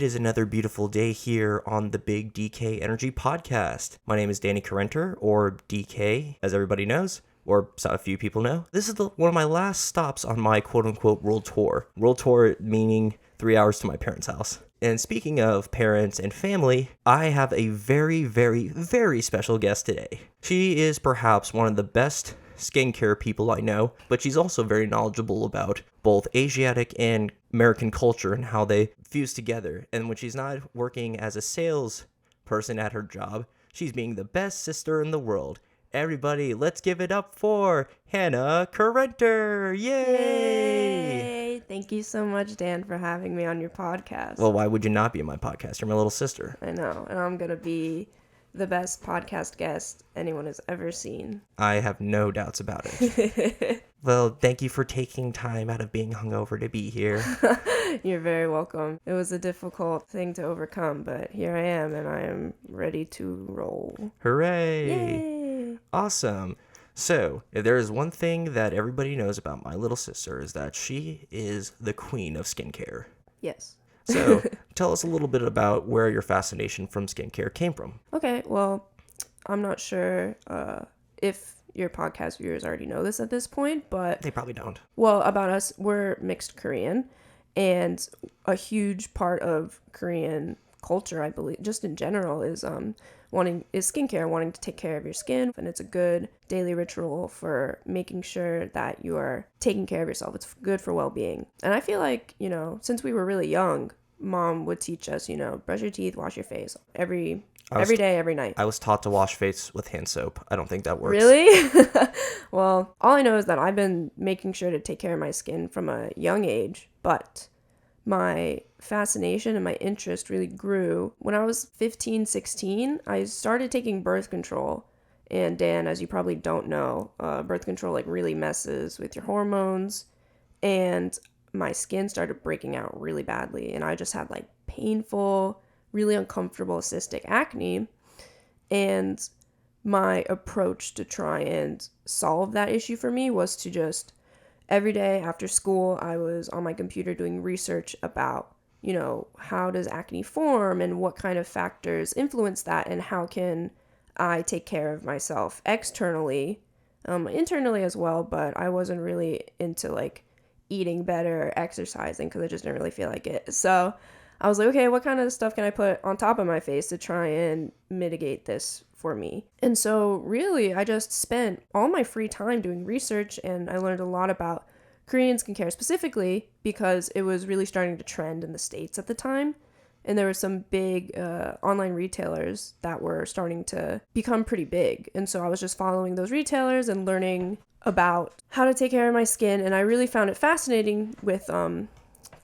is another beautiful day here on the Big DK Energy Podcast. My name is Danny Korentur, or DK, as everybody knows, or a few people know. This is one of my last stops on my quote-unquote world tour. World tour meaning 3 hours to my parents' house. And speaking of parents and family, I have a very, very, very special guest today. She is perhaps one of the best skincare people I know, but she's also very knowledgeable about both Asiatic and American culture and how they fuse together. And when she's not working as a sales person at her job, she's being the best sister in the world. Everybody, let's give it up for Hannah Korentur. Yay! Thank you so much, Dan, for having me on your podcast. Well, why would you not be on my podcast? You're my little sister. I know, and I'm going to be the best podcast guest anyone has ever seen. I have no doubts about it. Well, thank you for taking time out of being hungover to be here. You're very welcome. It was a difficult thing to overcome, but here I am, and I am ready to roll. Hooray! Yay! Awesome. So, if there is one thing that everybody knows about my little sister is that she is the queen of skincare. Yes. So, tell us a little bit about where your fascination from skincare came from. Okay, well, I'm not sure if your podcast viewers already know this at this point, but... They probably don't. Well, about us, we're mixed Korean, and a huge part of Korean culture, I believe, just in general, is skincare, wanting to take care of your skin, and it's a good daily ritual for making sure that you are taking care of yourself. It's good for well-being. And I feel like, since we were really young, Mom would teach us, brush your teeth, wash your face every day, every night. I was taught to wash face with hand soap. I don't think that works. Really? Well, all I know is that I've been making sure to take care of my skin from a young age, but my fascination and my interest really grew when I was 15, 16. I started taking birth control. And Dan, as you probably don't know, birth control really messes with your hormones. And my skin started breaking out really badly. And I just had painful, really uncomfortable cystic acne. And my approach to try and solve that issue for me was to just every day after school, I was on my computer doing research about, how does acne form and what kind of factors influence that and how can I take care of myself externally, internally as well, but I wasn't really into eating better, exercising, because I just didn't really feel like it. So I was like, okay, what kind of stuff can I put on top of my face to try and mitigate this for me? And so really, I just spent all my free time doing research, and I learned a lot about Korean skincare specifically because it was really starting to trend in the States at the time. And there were some big online retailers that were starting to become pretty big. And so I was just following those retailers and learning about how to take care of my skin. And I really found it fascinating with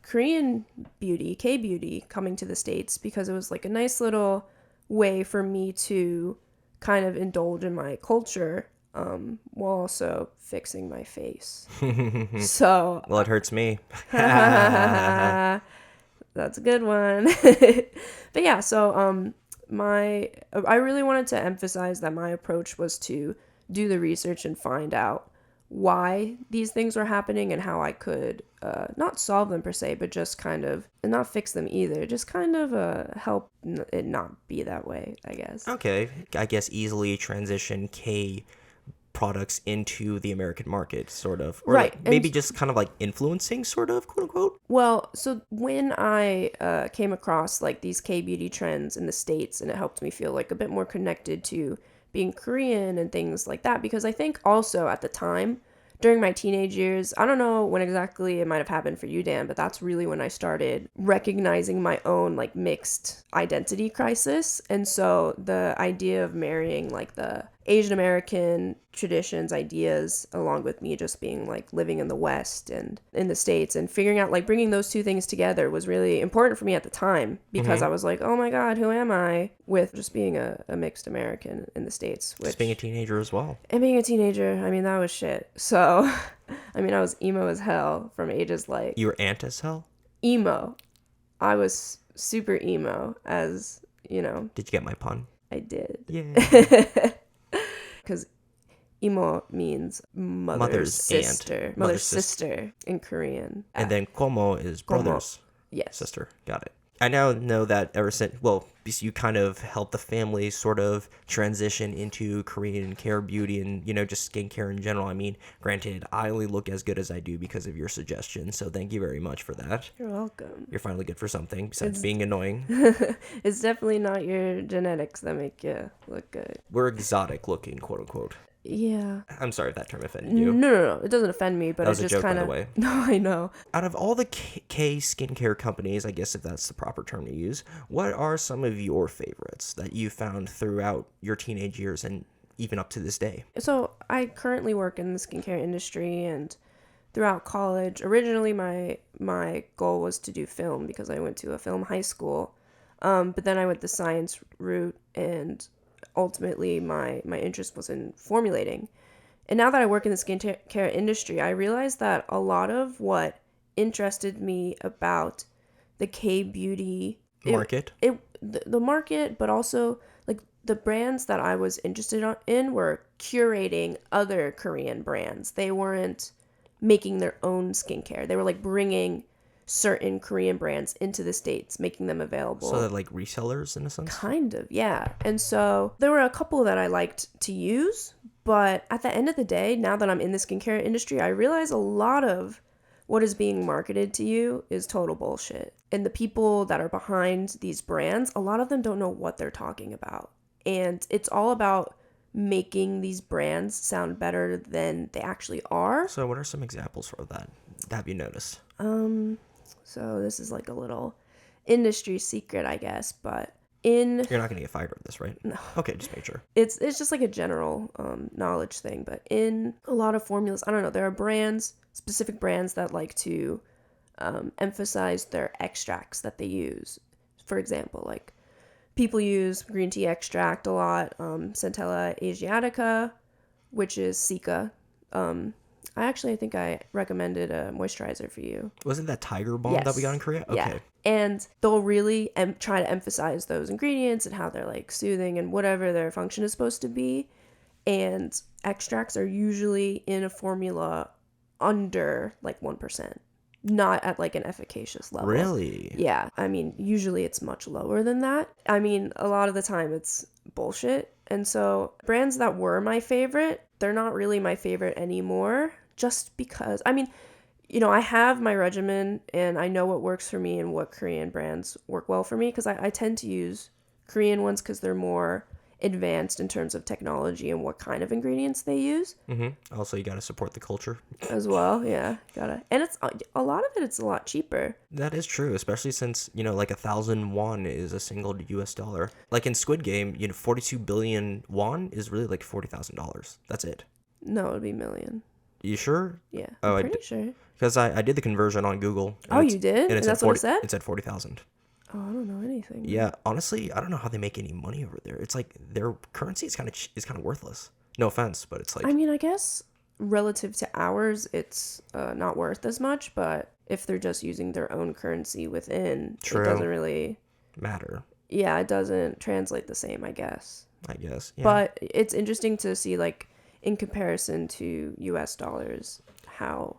Korean beauty, K-beauty, coming to the States because it was a nice little way for me to kind of indulge in my culture while also fixing my face. So... Well, it hurts me. That's a good one. But yeah, so I really wanted to emphasize that my approach was to do the research and find out why these things were happening and how I could not solve them per se, but just kind of, and not fix them either, just kind of help it not be that way, I guess. Okay, I guess easily transition K products into the American market, sort of. Or right. Maybe just kind of influencing, sort of, quote unquote. Well, so when I came across these K-beauty trends in the States, and it helped me feel a bit more connected to being Korean and things like that, because I think also at the time, during my teenage years, I don't know when exactly it might have happened for you, Dan, but that's really when I started recognizing my own mixed identity crisis. And so the idea of marrying the Asian American traditions, ideas, along with me just being living in the West and in the States and figuring out bringing those two things together was really important for me at the time because I was oh my God, who am I? With just being a mixed American in the States. Just being a teenager as well. And being a teenager, that was shit. So, I was emo as hell from ages You were ant as hell? Emo. I was super emo as, Did you get my pun? I did. Yeah. Because imo means mother's sister. Mother's sister in Korean. And then komo is brother's yes. sister. Got it. I now know that ever since, well, because you kind of helped the family sort of transition into Korean care, beauty, and, just skincare in general. I mean, granted, I only look as good as I do because of your suggestion, so thank you very much for that. You're welcome. You're finally good for something besides being annoying. It's definitely not your genetics that make you look good. We're exotic looking, quote unquote. Yeah. I'm sorry if that term offended you. No. It doesn't offend me, but That was it a just joke, kind by of. the way. No, I know. Out of all the K skincare companies, I guess if that's the proper term to use, what are some of your favorites that you found throughout your teenage years and even up to this day? So I currently work in the skincare industry, and throughout college, originally my goal was to do film because I went to a film high school, but then I went the science route, and ultimately my interest was in formulating. And now that I work in the skincare industry, I realized that a lot of what interested me about the K-beauty Market? the market, but also like the brands that I was interested in were curating other Korean brands. They weren't making their own skincare. They were like bringing certain Korean brands into the States, making them available. So they're like resellers in a sense? Kind of, yeah. And so there were a couple that I liked to use, but at the end of the day, now that I'm in the skincare industry, I realize a lot of what is being marketed to you is total bullshit. And the people that are behind these brands, a lot of them don't know what they're talking about. And it's all about making these brands sound better than they actually are. So what are some examples of that? Have you noticed? So this is like a little industry secret, I guess, but you're not going to get fired over this, right? No. Okay, just make sure. It's just like a general knowledge thing, but in a lot of formulas, I don't know, there are specific brands that like to emphasize their extracts that they use. For example, like people use green tea extract a lot, Centella asiatica, which is Sika. I think I recommended a moisturizer for you. Wasn't that Tiger Balm that we got in Korea? Okay. Yeah. And they'll really try to emphasize those ingredients and how they're like soothing and whatever their function is supposed to be. And extracts are usually in a formula under like 1%, not at like an efficacious level. Really? Yeah. I mean, usually it's much lower than that. I mean, a lot of the time it's bullshit. And so brands that were my favorite, they're not really my favorite anymore, just because, I mean, I have my regimen and I know what works for me and what Korean brands work well for me, because I tend to use Korean ones because they're more advanced in terms of technology and what kind of ingredients they use. Mm-hmm. Also, you got to support the culture. As well, yeah, gotta. And it's a lot of it's a lot cheaper. That is true, especially since, like 1,000 won is a single US dollar. Like in Squid Game, 42 billion won is really like $40,000. That's it. No, it would be million. You sure? Yeah, I'm pretty sure. Because I did the conversion on Google. Oh, you did? And that's what it said? It said 40,000. Oh, I don't know anything. Yeah, honestly, I don't know how they make any money over there. It's like their currency is kind of worthless. No offense, but it's like... I mean, I guess relative to ours, it's not worth as much, but if they're just using their own currency within, True. It doesn't really... matter. Yeah, it doesn't translate the same, I guess. Yeah. But it's interesting to see, like, in comparison to US dollars, how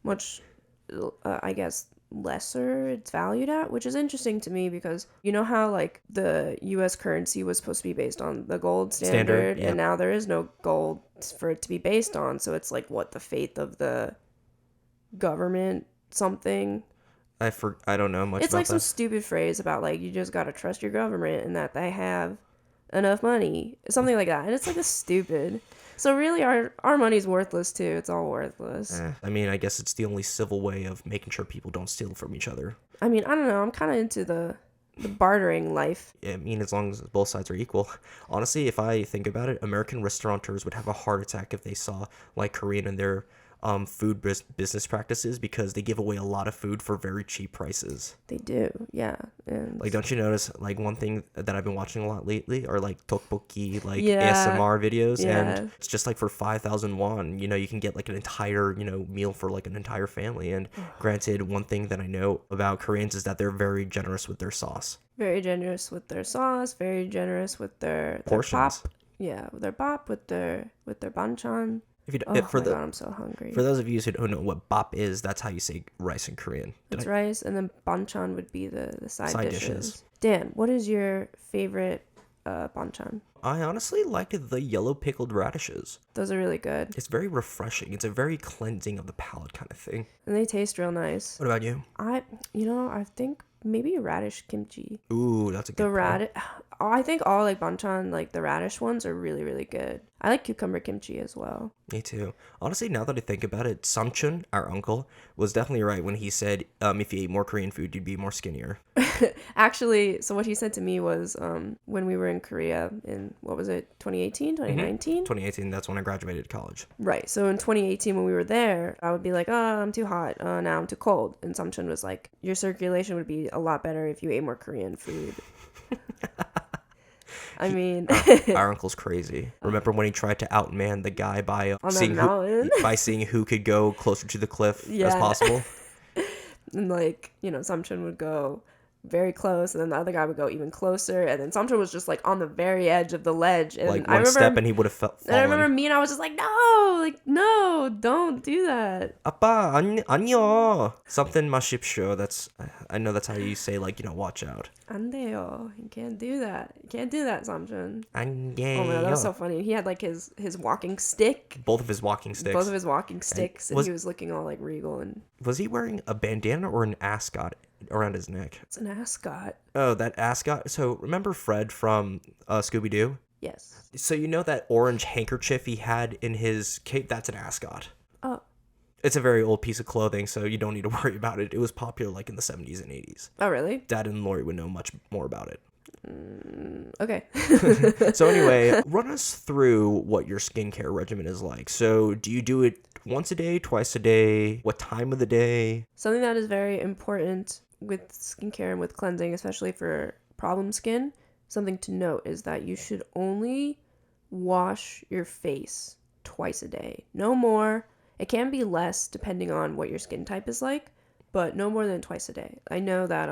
much, I guess, lesser it's valued at, which is interesting to me because you know how like the US currency was supposed to be based on the gold standard, yep. And now there is no gold for it to be based on, so it's like what the faith of the government something. I don't know much it's about like that. some stupid phrase about like you just gotta trust your government and that they have enough money, something like that, and it's like a stupid. So really, our money's worthless too. It's all worthless. I mean, I guess it's the only civil way of making sure people don't steal from each other. I mean, I don't know. I'm kind of into the bartering life. I mean, as long as both sides are equal. Honestly, if I think about it, American restaurateurs would have a heart attack if they saw like Korean in their food business practices, because they give away a lot of food for very cheap prices. They do, yeah. And like, don't you notice like one thing that I've been watching a lot lately are like tteokbokki, like yeah. ASMR videos, yeah. and it's just like for 5,000 won, you can get like an entire meal for like an entire family. And granted, one thing that I know about Koreans is that they're very generous with their sauce. Very generous with their sauce. Very generous with their portions. Bop. Yeah, with their bop, with their banchan. If you, Oh if, for my the god, I'm so hungry. For those of you who don't know what bap is, that's how you say rice in Korean. It's rice, and then banchan would be the side dishes. Dishes. Dan, what is your favorite banchan? I honestly like the yellow pickled radishes. Those are really good. It's very refreshing. It's a very cleansing of the palate kind of thing. And they taste real nice. What about you? I think maybe radish kimchi. Ooh, that's a good The point. radish. I think all like banchan, like the radish ones, are really, really good. I like cucumber kimchi as well. Me too. Honestly, now that I think about it, Samchun, our uncle, was definitely right when he said, if you ate more Korean food, you'd be more skinnier. Actually, so what he said to me was when we were in Korea in, what was it, 2018, 2019? 2018, that's when I graduated college. Right. So in 2018, when we were there, I would be like, oh, I'm too hot. Now I'm too cold. And Samchun was like, your circulation would be a lot better if you ate more Korean food. I mean, our uncle's crazy. Remember when he tried to outman the guy by on that mountain? seeing who could go closer to the cliff as Yeah. possible? And like, Samchun would go very close, and then the other guy would go even closer, and then Samchun was just like on the very edge of the ledge, and Like I remember, step and he would have fallen. and I remember me and I was just like, no, don't do that. 아빠, 아니요. Something 마십시오. I know that's how you say, like, watch out. 안 돼요. You can't do that. You can't do that, Samchun. 아니에요. Oh my god, that was so funny. He had like his walking stick. Both of his walking sticks. Both of his walking sticks, and was- he was looking all like regal, and Was he wearing a bandana or an ascot around his neck? it's an ascot. Oh, that ascot. So remember Fred from Scooby-Doo? Yes. So you know that orange handkerchief he had in his cape? That's an ascot. Oh. It's a very old piece of clothing, so you don't need to worry about it. It was popular like in the 70s and 80s. Oh, really? Dad and Lori would know much more about it. Okay. So anyway, run us through what your skincare regimen is like. So do you do it once a day, twice a day? What time of the day? Something that is very important with skincare and with cleansing, especially for problem skin, something to note is that you should only wash your face twice a day. No more. It can be less depending on what your skin type is like, but no more than twice a day. I know that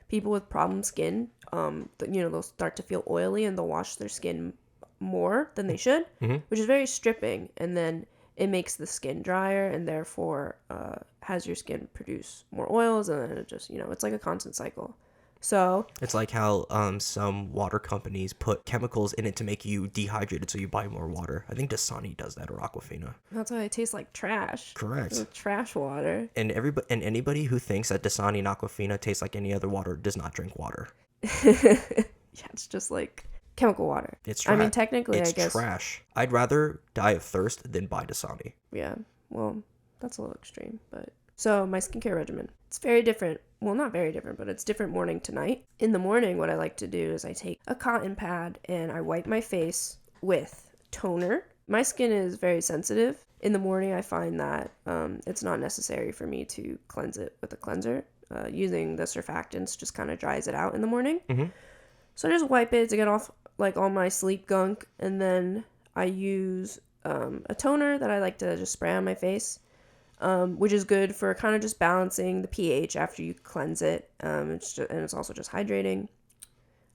people with problem skin, they'll start to feel oily and they'll wash their skin more than they should, which is very stripping, and then it makes the skin drier and therefore has your skin produce more oils, and then it just, it's like a constant cycle. So it's like how some water companies put chemicals in it to make you dehydrated so you buy more water. I think Dasani does that, or Aquafina. that's why it tastes like trash. Correct. It's trash water. And anybody who thinks that Dasani and Aquafina taste like any other water does not drink water. Yeah, it's just like chemical water. It's I mean, technically, I guess. It's trash. I'd rather die of thirst than buy Dasani. Yeah, well, that's a little extreme, but... So, my skincare regimen. It's very different. Well, not very different, but it's different morning to night. In the morning, what I like to do is I take a cotton pad and I wipe my face with toner. My skin is very sensitive. In the morning, I find that it's not necessary for me to cleanse it with a cleanser. Using the surfactants just kind of dries it out in the morning. Mm-hmm. So I just wipe it to get off like all my sleep gunk, and then I use a toner that I like to just spray on my face, which is good for kind of just balancing the pH after you cleanse it. It's also just hydrating.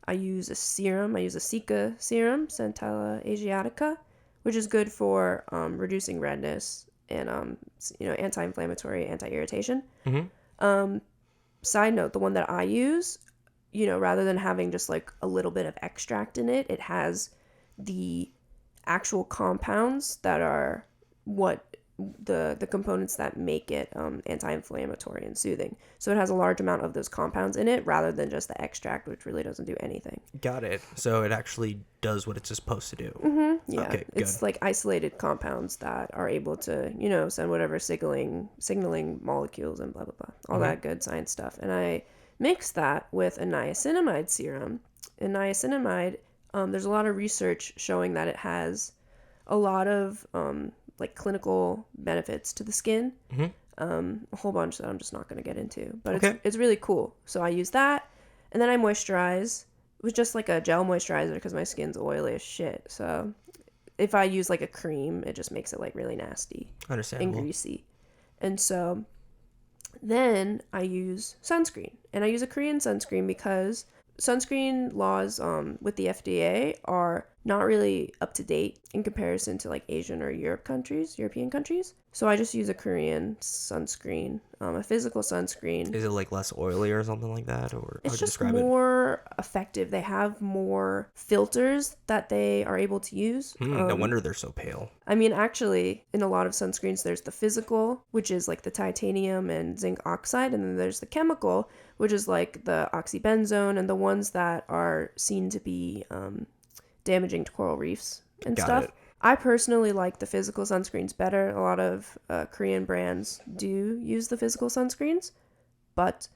I use a serum. I use a Sika Serum, Centella Asiatica, which is good for reducing redness and anti-inflammatory, anti-irritation. Mm-hmm. Side note, the one that I use, rather than having just like a little bit of extract in it, it has the actual compounds that are what the components that make it anti-inflammatory and soothing. So it has a large amount of those compounds in it rather than just the extract, which really doesn't do anything. Got it. So it actually does what it's supposed to do. Mm-hmm. Yeah, okay, it's like isolated compounds that are able to, send whatever signaling molecules and blah, blah, blah. All that good science stuff. And I mix that with a niacinamide serum. And niacinamide, there's a lot of research showing that it has a lot of clinical benefits to the skin. Mm-hmm. A whole bunch that I'm just not going to get into. But Okay. it's really cool. So I use that, and then I moisturize with just like a gel moisturizer because my skin's oily as shit. So if I use like a cream, it just makes it like really nasty and Understandable. greasy. And so then I use sunscreen, and I use a Korean sunscreen because sunscreen laws with the FDA are not really up to date in comparison to like Asian or European countries. So I just use a Korean sunscreen, a physical sunscreen. Is it like less oily or something like that, or how It's would you just describe it? more effective. They have more filters that they are able to use. No wonder they're so pale. I mean, actually, in a lot of sunscreens, there's the physical, which is like the titanium and zinc oxide, and then there's the chemical, which is like the oxybenzone and the ones that are seen to be damaging to coral reefs and Got stuff. it. I personally like the physical sunscreens better. A lot of Korean brands do use the physical sunscreens, but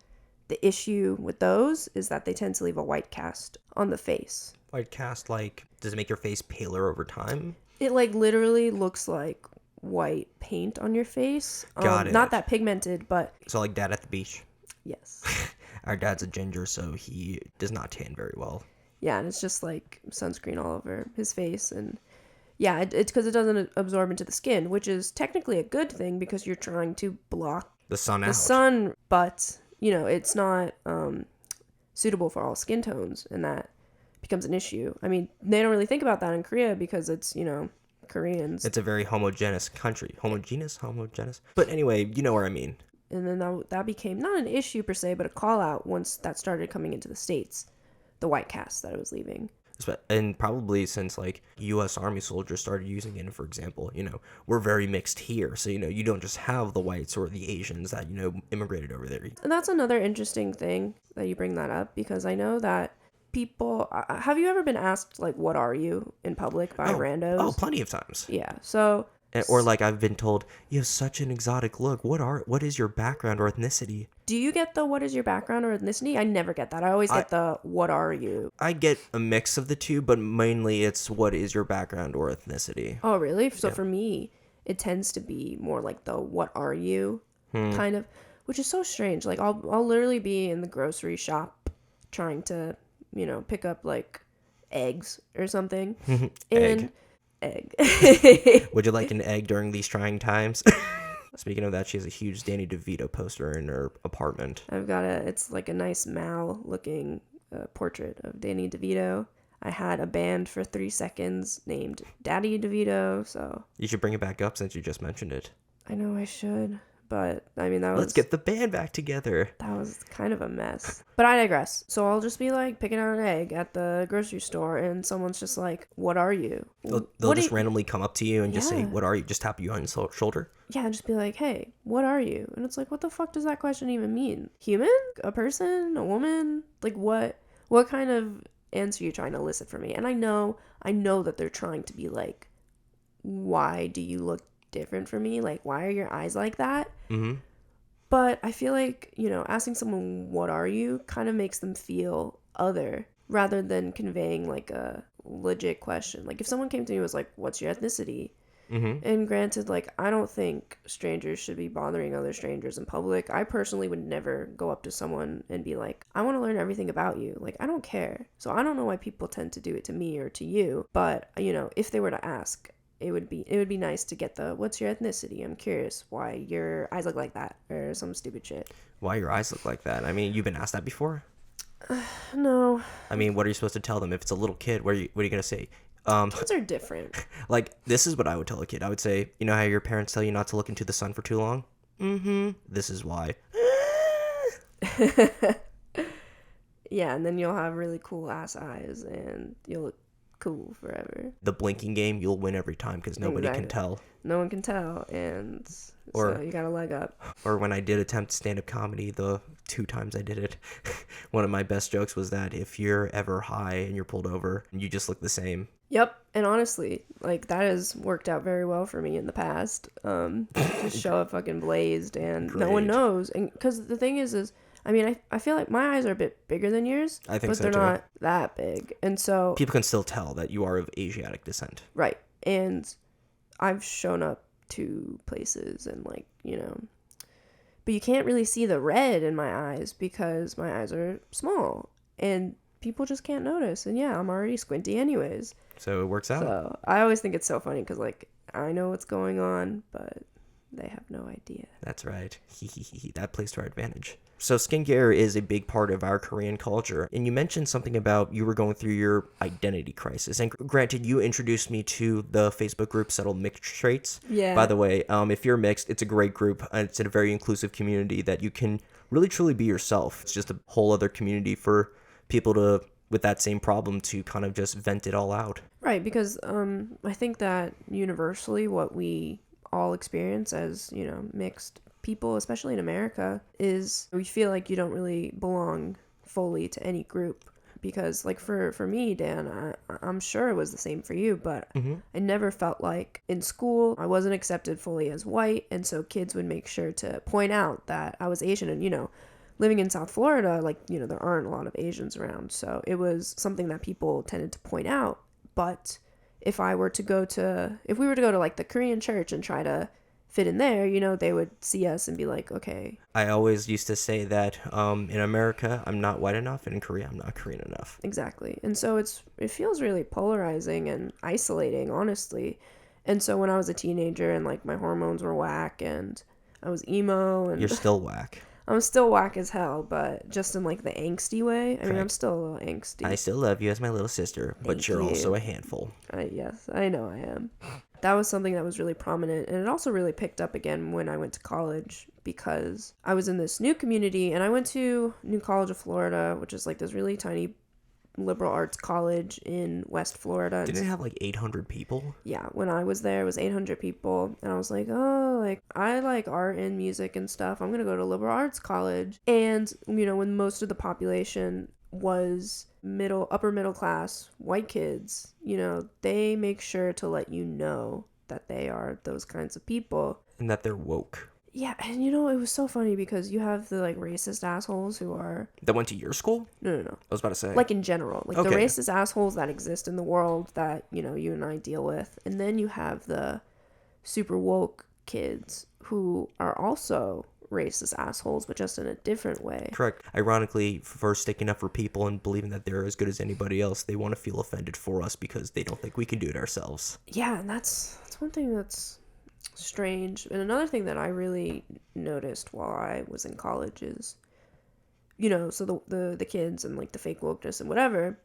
the issue with those is that they tend to leave a white cast on the face. White cast, like, does it make your face paler over time? It like literally looks like white paint on your face. Got it. Not that pigmented, but So like Dad at the beach. yes. Our dad's a ginger, so he does not tan very well. Yeah, and it's just like sunscreen all over his face. And yeah, it's because it doesn't absorb into the skin, which is technically a good thing because you're trying to block The sun the out. sun, but you know, it's not suitable for all skin tones, and that becomes an issue. I mean, they don't really think about that in Korea because it's, you know, Koreans. It's a very homogeneous country. Homogeneous? But anyway, you know what I mean. And then that became not an issue per se, but a call out once that started coming into the States, the white cast that it was leaving. And probably since like U.S. Army soldiers started using it, for example, you know, we're very mixed here. So, you know, you don't just have the whites or the Asians that, you know, immigrated over there. And that's another interesting thing that you bring that up, because I know that people, have you ever been asked, like, what are you in public by randos? Oh, plenty of times. Yeah. So, Or like I've been told, you have such an exotic look. What is your background or ethnicity? do you get the what is your background or ethnicity? I never get that. I always get the what are you? I get a mix of the two, but mainly it's what is your background or ethnicity. Oh, really? So for me, it tends to be more like the what are you kind of, which is so strange. Like I'll literally be in the grocery shop trying to, you know, pick up like eggs or something. And egg. Would you like an egg during these trying times? Speaking of that, she has a huge Danny DeVito poster in her apartment. I've got it's like a nice Mal looking portrait of Danny DeVito. I had a band for 3 seconds named Daddy DeVito, so You should bring it back up since you just mentioned it. I know I should, but I mean Let's get the band back together. that was kind of a mess. But I digress. So I'll just be like picking out an egg at the grocery store, and someone's just like, "What are you?" They'll just randomly come up to you and just say, Yeah. "What are you?" Just tap you on the shoulder. Yeah, just be like, "Hey, what are you?" And it's like, what the fuck does that question even mean? Human? A person? A woman? Like what kind of answer are you trying to elicit from me? And I know that they're trying to be like, why do you look different from me? Like, why are your eyes like that? Mm-hmm. But I feel like, you know, asking someone, what are you, kind of makes them feel other rather than conveying like a legit question. Like if someone came to me and was like, what's your ethnicity? Mm-hmm. And granted, like, I don't think strangers should be bothering other strangers in public. I personally would never go up to someone and be like, I want to learn everything about you. Like, I don't care. So I don't know why people tend to do it to me or to you. But, you know, if they were to ask, it would be nice to get the, what's your ethnicity? I'm curious why your eyes look like that, or some stupid shit. Why your eyes look like that? I mean, you've been asked that before? No. I mean, what are you supposed to tell them? If it's a little kid, what are you going to say? Kids are different. Like, this is what I would tell a kid. I would say, you know how your parents tell you not to look into the sun for too long? Mm-hmm. This is why. Yeah, and then you'll have really cool ass eyes, and you'll look cool forever. The blinking game, you'll win every time because nobody can Exactly. tell. No one can tell, and Or- so you got a leg up. Or when I did attempt stand-up comedy, the 2 times I did it, one of my best jokes was that if you're ever high and you're pulled over, you just look the same. Yep, and honestly, like, that has worked out very well for me in the past. Just show up fucking blazed, and no one Great. knows. And because the thing is, I mean, I feel like my eyes are a bit bigger than yours, I think but so, they're too. not that big, and so People can still tell that you are of Asiatic descent. right, and I've shown up to places and, like, you know, but you can't really see the red in my eyes because my eyes are small, and people just can't notice. And yeah, I'm already squinty anyways. So it works out. So I always think it's so funny because, like, I know what's going on, but They have no idea. That's right. That plays to our advantage. So skincare is a big part of our Korean culture. And you mentioned something about you were going through your identity crisis. And granted, you introduced me to the Facebook group Settled Mixed Traits. Yeah. By the way, if you're mixed, it's a great group. It's a very inclusive community that you can really truly be yourself. It's just a whole other community for people to, with that same problem, to kind of just vent it all out. Right, because I think that universally what we all experience as, mixed people, especially in America, is we feel like you don't really belong fully to any group. Because, like, for me, Dan, I'm sure it was the same for you, but I never felt like in school I wasn't accepted fully as white, and so kids would make sure to point out that I was Asian. And, living in South Florida, like, there aren't a lot of Asians around, so it was something that people tended to point out. But if we were to go to like the Korean church and try to fit in there, they would see us and be like, okay. I always used to say that in America, I'm not white enough, and in Korea, I'm not Korean enough. Exactly. And so it feels really polarizing and isolating, honestly. And so when I was a teenager and like my hormones were whack and I was emo and You're still whack. I'm still whack as hell, but just in like the angsty way. I mean, I'm still a little angsty. I still love you as my little sister, but Thank you're you. also a handful. Yes, I know I am. That was something that was really prominent, and it also really picked up again when I went to college, because I was in this new community, and I went to New College of Florida, which is like this really tiny liberal arts college in West Florida. Didn't it have like 800 people? Yeah, when I was there, it was 800 people, and I was like, oh, like, I like art and music and stuff. I'm gonna go to liberal arts college. And, when most of the population was upper middle class white kids, they make sure to let you know that they are those kinds of people. And that they're woke. Yeah, and it was so funny because you have the like racist assholes who are... That went to your school? No. I was about to say. Like in general. Like Okay. the racist assholes that exist in the world that, you and I deal with. And then you have the super woke kids who are also racist assholes, but just in a different way. Correct. Ironically, for sticking up for people and believing that they're as good as anybody else, they want to feel offended for us because they don't think we can do it ourselves. Yeah, and that's one thing that's strange. And another thing that I really noticed while I was in college is, so the kids and like the fake wokeness and whatever,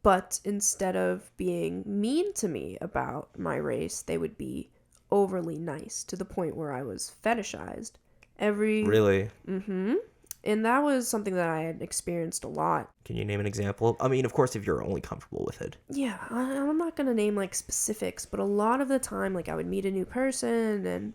but instead of being mean to me about my race, they would be overly nice to the point where I was fetishized. Really? Mm-hmm. And that was something that I had experienced a lot. Can you name an example? I mean, of course, if you're only comfortable with it. Yeah, I'm not going to name like specifics, but a lot of the time, like I would meet a new person and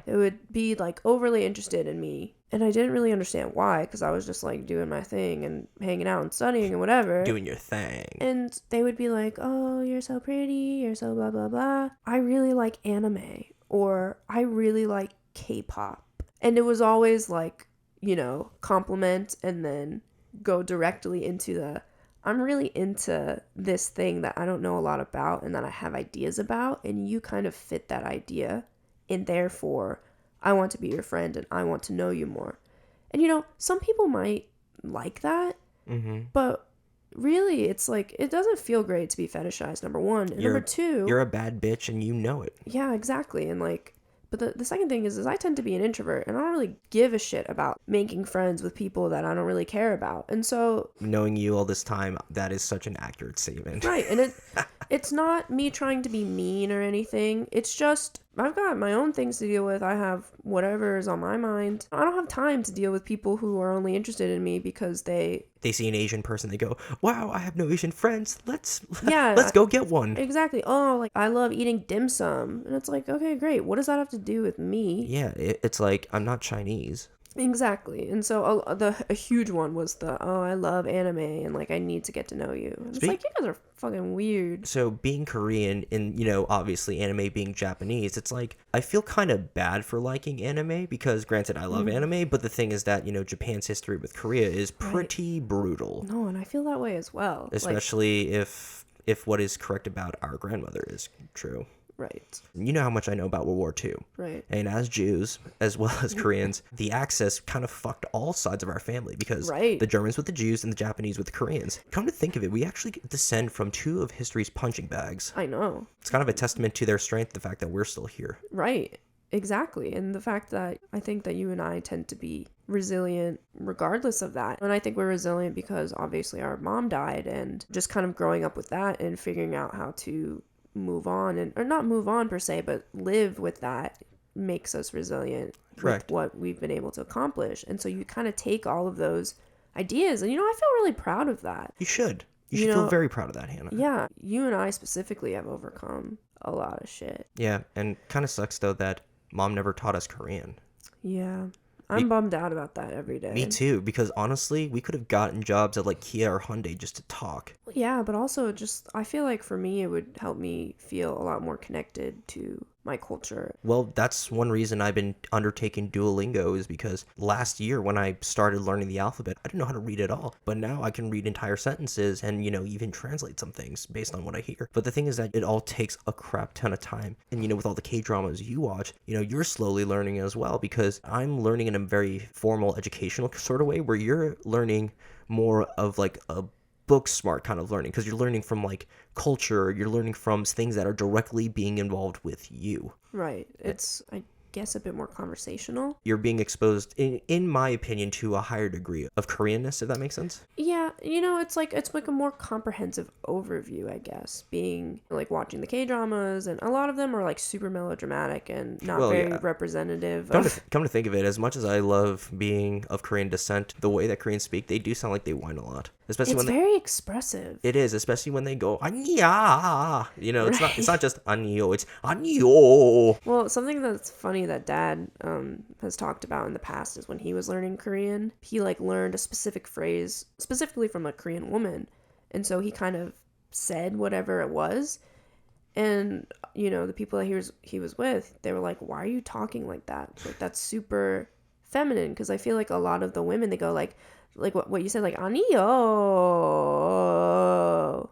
they would be like overly interested in me. And I didn't really understand why, because I was just like doing my thing and hanging out and studying and whatever. Doing your thing. And they would be like, oh, you're so pretty, you're so blah, blah, blah. I really like anime, or I really like K-pop. And it was always like, compliment and then go directly into I'm really into this thing that I don't know a lot about and that I have ideas about, and you kind of fit that idea, and therefore I want to be your friend and I want to know you more. And some people might like that, but really it's like, it doesn't feel great to be fetishized, number one. And number two, you're a bad bitch and you know it. Yeah, exactly. And like, but the second thing is I tend to be an introvert, and I don't really give a shit about making friends with people that I don't really care about. And so... Knowing you all this time, that is such an accurate statement. Right, and it's not me trying to be mean or anything. It's just, I've got my own things to deal with. I have whatever is on my mind. I don't have time to deal with people who are only interested in me because they see an Asian person, they go, wow, I have no Asian friends. Let's go get one. Exactly. Oh, like, I love eating dim sum. And it's like, okay, great. What does that have to do with me? Yeah, it's like, I'm not Chinese. Exactly. And so a huge one was I love anime and like I need to get to know you. And it's like, you guys are fucking weird. So being Korean and, obviously anime being Japanese, it's like, I feel kind of bad for liking anime because granted I love anime, but the thing is that, Japan's history with Korea is pretty brutal. No, and I feel that way as well. Especially if what is correct about our grandmother is true. Right. You know how much I know about World War II. Right. And as Jews, as well as Koreans, the Axis kind of fucked all sides of our family because the Germans with the Jews and the Japanese with the Koreans. Come to think of it, we actually descend from two of history's punching bags. I know. It's kind of a testament to their strength, the fact that we're still here. Right. Exactly. And the fact that I think that you and I tend to be resilient regardless of that. And I think we're resilient because obviously our mom died, and just kind of growing up with that and figuring out how to move on, and or not move on per se, but live with that makes us resilient. Correct. With what we've been able to accomplish. And so you kind of take all of those ideas, and I feel really proud of that. You should. You should feel very proud of that, Hannah. Yeah, you and I specifically have overcome a lot of shit. Yeah, and kind of sucks though that mom never taught us Korean. Yeah. I'm bummed out about that every day. Me too, because honestly, we could have gotten jobs at like Kia or Hyundai just to talk. Yeah, but also just, I feel like for me, it would help me feel a lot more connected to my culture. Well, that's one reason I've been undertaking Duolingo, is because last year when I started learning the alphabet, I didn't know how to read at all. But now I can read entire sentences and, even translate some things based on what I hear. But the thing is that it all takes a crap ton of time. And, with all the K-dramas you watch, you're slowly learning as well, because I'm learning in a very formal educational sort of way, where you're learning more of like a book smart kind of learning, because you're learning from like culture, you're learning from things that are directly being involved with you. Right. It's, I guess, a bit more conversational. You're being exposed, in my opinion, to a higher degree of Koreanness, if that makes sense. Yeah, it's like a more comprehensive overview, I guess, being like watching the K-dramas, and a lot of them are like super melodramatic and not very representative. Come to think of it, as much as I love being of Korean descent, the way that Koreans speak, they do sound like they whine a lot. Especially it's when very expressive. It is, especially when they go "Anya." It's not just "Anyo," it's "Anyo." Well, something that's funny that Dad has talked about in the past is when he was learning Korean, he like learned a specific phrase specifically from a Korean woman, and so he kind of said whatever it was, and the people that he was with, they were like, "Why are you talking like that? Like, that's super feminine." Because I feel like a lot of the women, they go like what you said, like "Anio."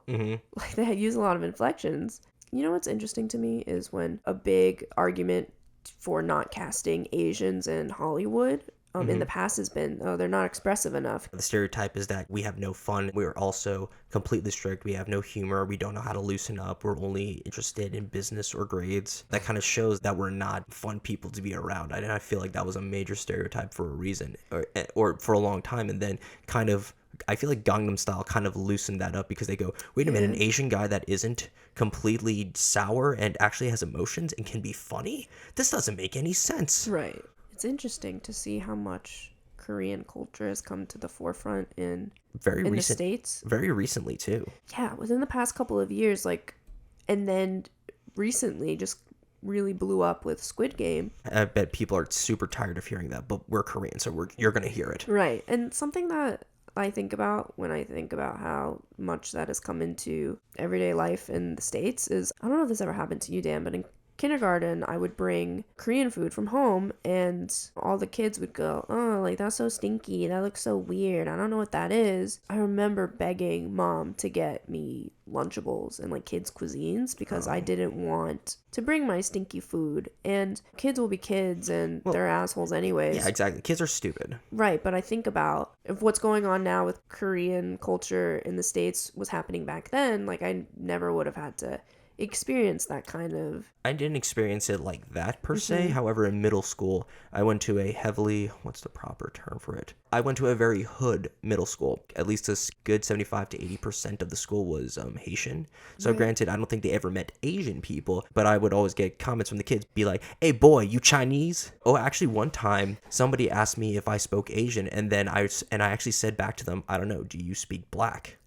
Mm-hmm. Like, they use a lot of inflections. What's interesting to me is when a big argument for not casting Asians in Hollywood in the past has been, oh, they're not expressive enough. The stereotype is that we have no fun. We're also completely strict. We have no humor. We don't know how to loosen up. We're only interested in business or grades. That kind of shows that we're not fun people to be around. And I feel like that was a major stereotype for a reason, or for a long time. And then I feel like Gangnam Style kind of loosened that up, because they go, wait a minute, an Asian guy that isn't completely sour and actually has emotions and can be funny? This doesn't make any sense. Right. It's interesting to see how much Korean culture has come to the forefront in the States. Very recently, too. Yeah, within the past couple of years, and then recently just really blew up with Squid Game. I bet people are super tired of hearing that, but we're Korean, so you're going to hear it. Right. And something that I think about when I think about how much that has come into everyday life in the States is, I don't know if this ever happened to you, Dan, but in kindergarten, I would bring Korean food from home, and all the kids would go, oh, like, that's so stinky, that looks so weird, I don't know what that is. I remember begging Mom to get me Lunchables and like kids cuisines, because I didn't want to bring my stinky food, and kids will be kids, and they're assholes anyways. Yeah, exactly. Kids are stupid. Right, but I think about if what's going on now with Korean culture in the States was happening back then, like, I never would have had to experience that kind of... I didn't experience it like that per se. However, in middle school, I went to a heavily, what's the proper term for it? I went to a very hood middle school. At least a good 75 to 80% of the school was Haitian. So granted, I don't think they ever met Asian people, but I would always get comments from the kids, be like, hey boy, you Chinese? Oh, actually one time somebody asked me if I spoke Asian, and then I actually said back to them, I don't know, do you speak black?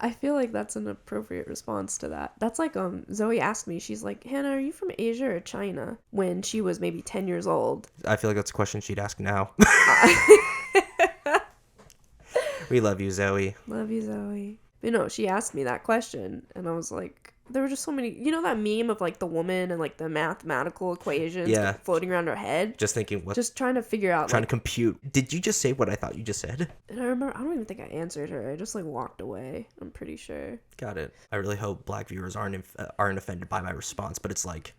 I feel like that's an appropriate response to that. That's like, Zoe asked me, she's like, Hannah, are you from Asia or China? When she was maybe 10 years old. I feel like that's a question she'd ask now. We love you, Zoe. Love you, Zoe. But she asked me that question, and I was like, there were just so many, that meme of like the woman and like the mathematical equations floating around her head. Just thinking, what? Just trying to figure out. Trying to compute. Did you just say what I thought you just said? And I remember, I don't even think I answered her. I just like walked away. I'm pretty sure. Got it. I really hope black viewers aren't offended by my response, but it's like,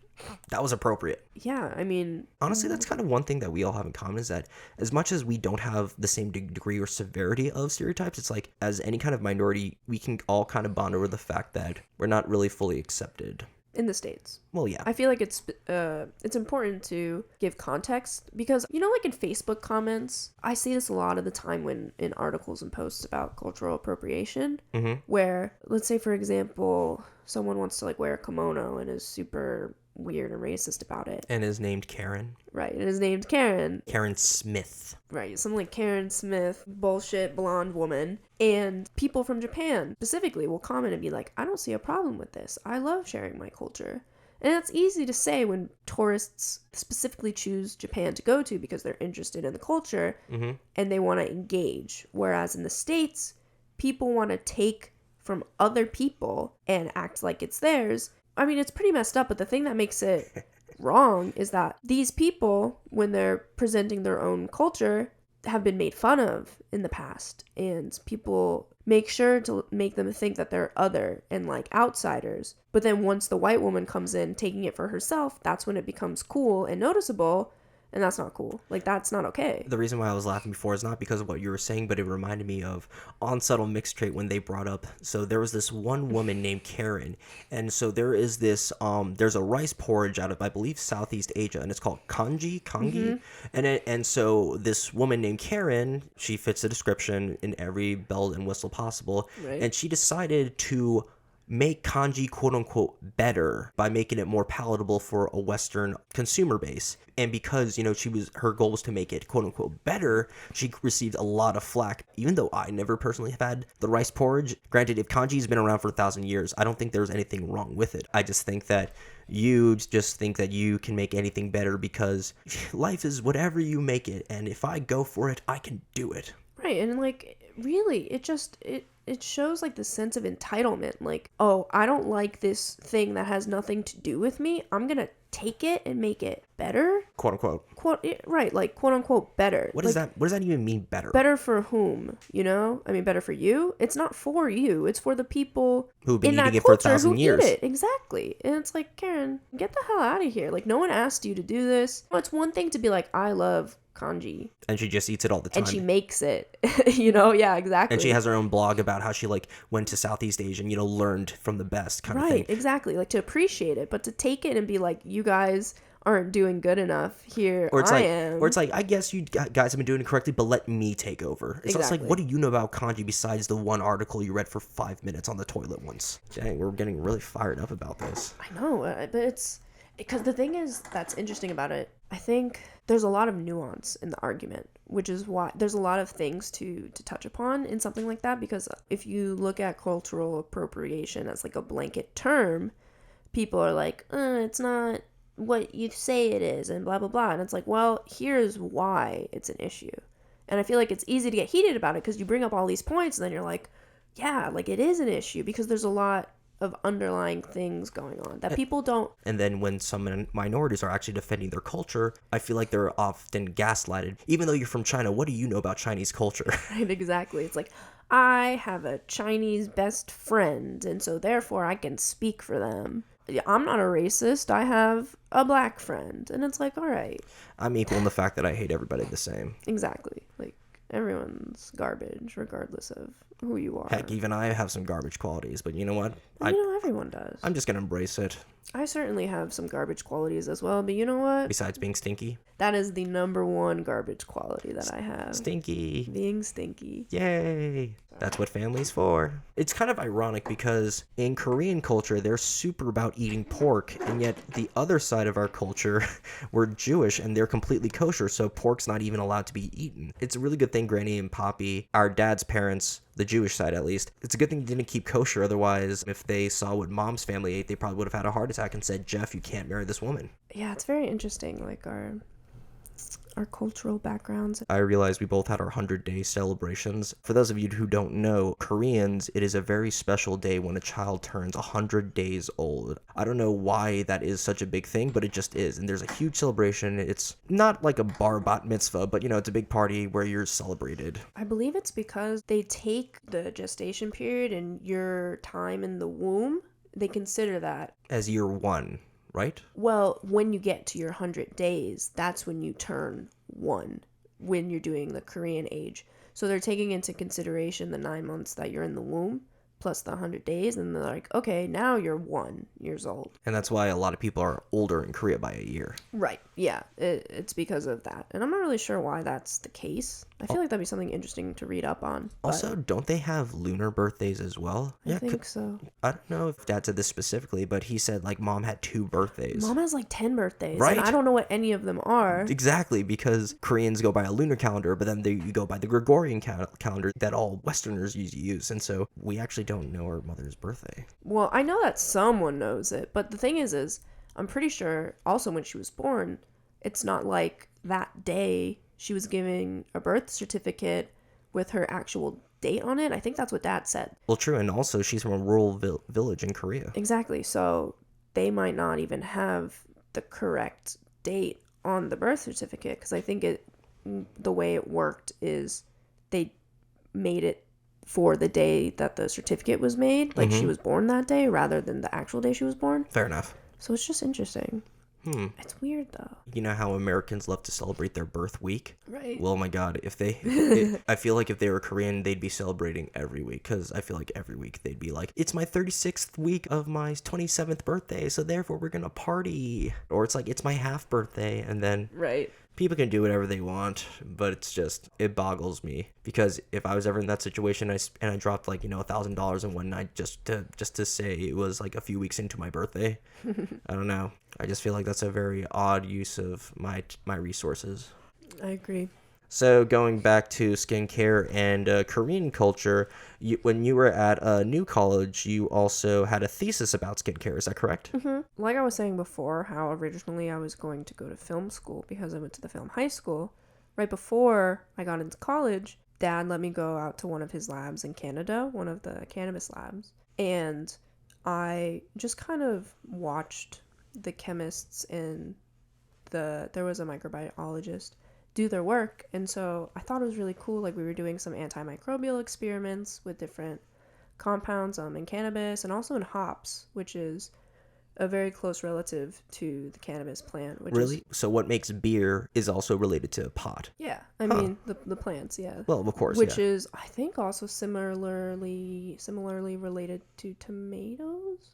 that was appropriate. Yeah, I mean... Honestly, that's kind of one thing that we all have in common, is that as much as we don't have the same degree or severity of stereotypes, it's like, as any kind of minority, we can all kind of bond over the fact that we're not really fully accepted. In the States. Well, yeah. I feel like it's important to give context because, like in Facebook comments, I see this a lot of the time when in articles and posts about cultural appropriation, where, let's say, for example, someone wants to, like, wear a kimono and is super weird and racist about it. And is named Karen. Right, and is named Karen. Karen Smith. Right, some like Karen Smith, bullshit blonde woman. And people from Japan specifically will comment and be like, I don't see a problem with this. I love sharing my culture. And that's easy to say when tourists specifically choose Japan to go to because they're interested in the culture and they want to engage. Whereas in the States, people want to take from other people and act like it's theirs. I mean, it's pretty messed up, but the thing that makes it wrong is that these people, when they're presenting their own culture, have been made fun of in the past, and people make sure to make them think that they're other and like outsiders. But then once the white woman comes in taking it for herself, that's when it becomes cool and noticeable. And that's not cool. Like, that's not okay. The reason why I was laughing before is not because of what you were saying, but it reminded me of Unsubtle Mixed Trait when they brought up, so there was this one woman named Karen, and so there is this, there's a rice porridge out of, I believe, Southeast Asia, and it's called kangi, and so this woman named Karen, she fits the description in every bell and whistle possible, Right. and she decided to make kanji quote-unquote better by making it more palatable for a Western consumer base. And because, her goal was to make it quote-unquote better, she received a lot of flack, even though I never personally have had the rice porridge. Granted, if kanji's been around for 1,000 years, I don't think there's anything wrong with it. I just think that you just think that you can make anything better because life is whatever you make it, and if I go for it, I can do it. Right, and like, really, it shows like the sense of entitlement. Like, oh, I don't like this thing that has nothing to do with me. I'm gonna take it and make it better. Quote unquote. Right, like quote unquote better. What is that? What does that even mean, better? Better for whom? I mean, better for you. It's not for you. It's for the people who've been in eating that it for culture 1,000 who years. eat it. Exactly. And it's like, Karen, get the hell out of here. Like, no one asked you to do this. It's one thing to be like, I love kanji, and she just eats it all the time, and she makes it. Yeah, exactly. And she has her own blog about how she went to Southeast Asia and learned from the best kind of thing. Right, exactly. Like, to appreciate it, but to take it and be like, you guys aren't doing good enough here. Or it's like, I guess you guys have been doing it correctly, but let me take over. It's exactly. like, what do you know about kanji besides the one article you read for 5 minutes on the toilet once? Dang, we're getting really fired up about this. I know, but it's because the thing is that's interesting about it, I think there's a lot of nuance in the argument, which is why there's a lot of things to touch upon in something like that, because if you look at cultural appropriation as like a blanket term, people are like, it's not what you say it is, and blah, blah, blah. And it's like, well, here's why it's an issue. And I feel like it's easy to get heated about it because you bring up all these points and then you're like, yeah, like it is an issue because there's a lot of underlying things going on that people don't. And then when some minorities are actually defending their culture, I feel like they're often gaslighted. Even though you're from China, what do you know about Chinese culture? Right, exactly. It's like, I have a Chinese best friend, and so therefore I can speak for them. I'm not a racist. I have a black friend. And it's like, all right. I'm equal in the fact that I hate everybody the same. Exactly. Like, everyone's garbage, regardless of who you are. Heck, even I have some garbage qualities, but you know what? Everyone does. I'm just going to embrace it. I certainly have some garbage qualities as well, but you know what? Besides being stinky? That is the number one garbage quality that I have. Stinky. Being stinky. Yay. That's what family's for. It's kind of ironic because in Korean culture, they're super about eating pork, and yet the other side of our culture, we're Jewish and they're completely kosher, so pork's not even allowed to be eaten. It's a really good thing Granny and Poppy, our dad's parents, the Jewish side at least, it's a good thing you didn't keep kosher. Otherwise, if they saw what Mom's family ate, they probably would have had a heart attack and said, Jeff, you can't marry this woman. Yeah, it's very interesting, like our cultural backgrounds. I realized we both had our 100-day celebrations. For those of you who don't know, Koreans, it is a very special day when a child turns 100 days old. I don't know why that is such a big thing, but it just is. And there's a huge celebration. It's not like a bar bat mitzvah, but it's a big party where you're celebrated. I believe it's because they take the gestation period and your time in the womb, they consider that as year one. Right? Well, when you get to your 100 days, that's when you turn 1, when you're doing the Korean age. So they're taking into consideration the 9 months that you're in the womb plus the 100 days, and they're like, okay, now you're 1 year old. And that's why a lot of people are older in Korea by a year. Right. Yeah. It's because of that. And I'm not really sure why that's the case. I feel like that'd be something interesting to read up on. Also, don't they have lunar birthdays as well? I think so. I don't know if Dad said this specifically, but he said like Mom had 2 birthdays. Mom has like 10 birthdays. Right. And I don't know what any of them are. Exactly, because Koreans go by a lunar calendar, but then you go by the Gregorian calendar that all Westerners use. And so we actually don't know our mother's birthday. Well, I know that someone knows it, but the thing is I'm pretty sure also when she was born, it's not like that day she was giving a birth certificate with her actual date on it. I think that's what Dad said. Well, true, and also she's from a rural village in Korea. Exactly. So they might not even have the correct date on the birth certificate, because I think the way it worked is they made it for the day that the certificate was made, like she was born that day rather than the actual day she was born. Fair enough. So it's just interesting. It's weird though. You know how Americans love to celebrate their birth week? Right. Well, my God, I feel like if they were Korean, they'd be celebrating every week, because I feel like every week they'd be like, it's my 36th week of my 27th birthday, so therefore we're gonna party. Or it's like, it's my half birthday, and then Right. people can do whatever they want, but it boggles me, because if I was ever in that situation and I dropped like, $1,000 in one night just to say it was like a few weeks into my birthday, I don't know. I just feel like that's a very odd use of my resources. I agree. So going back to skincare and Korean culture, when you were at a new college, you also had a thesis about skincare. Is that correct? Mm-hmm. Like I was saying before, how originally I was going to go to film school because I went to the film high school. Right before I got into college, Dad let me go out to one of his labs in Canada, one of the cannabis labs. And I just kind of watched the chemists and there was a microbiologist do their work, and so I thought it was really cool. Like, we were doing some antimicrobial experiments with different compounds in cannabis and also in hops, which is a very close relative to the cannabis plant. Which Really? So what makes beer is also related to pot? Yeah, I mean the plants, yeah. Well, of course, which yeah. is, I think, also similarly related to tomatoes.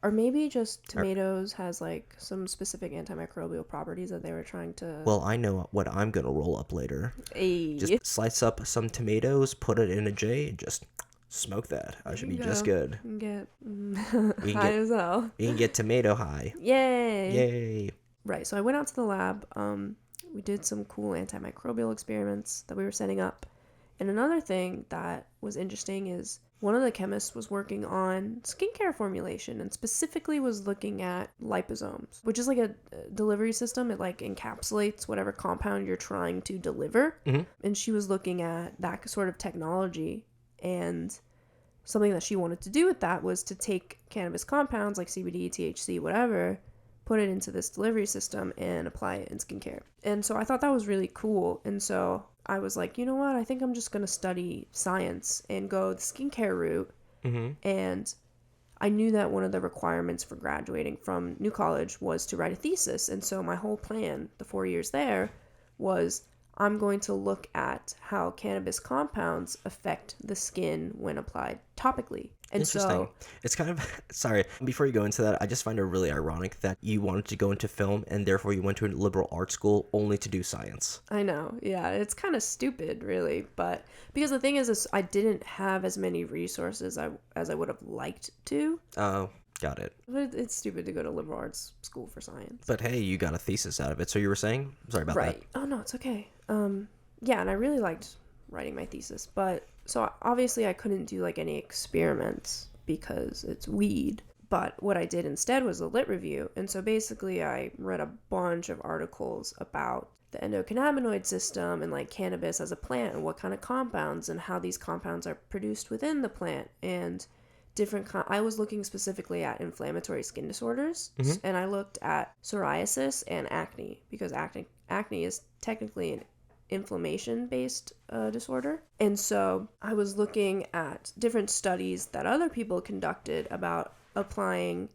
Or maybe just tomatoes has like some specific antimicrobial properties that they were trying to... Well, I know what I'm going to roll up later. Hey. Just slice up some tomatoes, put it in a J, and just smoke that. I should be just good. You can We get can high get- as hell. You can get tomato high. Yay! Yay. Right, so I went out to the lab. We did some cool antimicrobial experiments that we were setting up. And another thing that was interesting is one of the chemists was working on skincare formulation and specifically was looking at liposomes, which is like a delivery system. It like encapsulates whatever compound you're trying to deliver. Mm-hmm. And she was looking at that sort of technology, and something that she wanted to do with that was to take cannabis compounds like CBD, THC, whatever, put it into this delivery system and apply it in skincare. And so I thought that was really cool. And so I was like, you know what? I think I'm just going to study science and go the skincare route. Mm-hmm. And I knew that one of the requirements for graduating from New College was to write a thesis. And so my whole plan, the 4 years there, was I'm going to look at how cannabis compounds affect the skin when applied topically. And Interesting. so It's kind of, sorry, before you go into that, I just find it really ironic that you wanted to go into film and therefore you went to a liberal arts school only to do science. I know, yeah, it's kind of stupid, really, but because the thing is I didn't have as many resources as I would have liked to. Oh, got it. But it's stupid to go to liberal arts school for science. But hey, you got a thesis out of it. So you were saying? Sorry about that. Right. Oh, no, it's okay. Yeah, and I really liked writing my thesis, but so obviously I couldn't do like any experiments because it's weed. But what I did instead was a lit review. And so basically I read a bunch of articles about the endocannabinoid system and like cannabis as a plant and what kind of compounds and how these compounds are produced within the plant and I was looking specifically at inflammatory skin disorders, and I looked at psoriasis and acne because acne is technically an inflammation-based disorder. And so I was looking at different studies that other people conducted about applying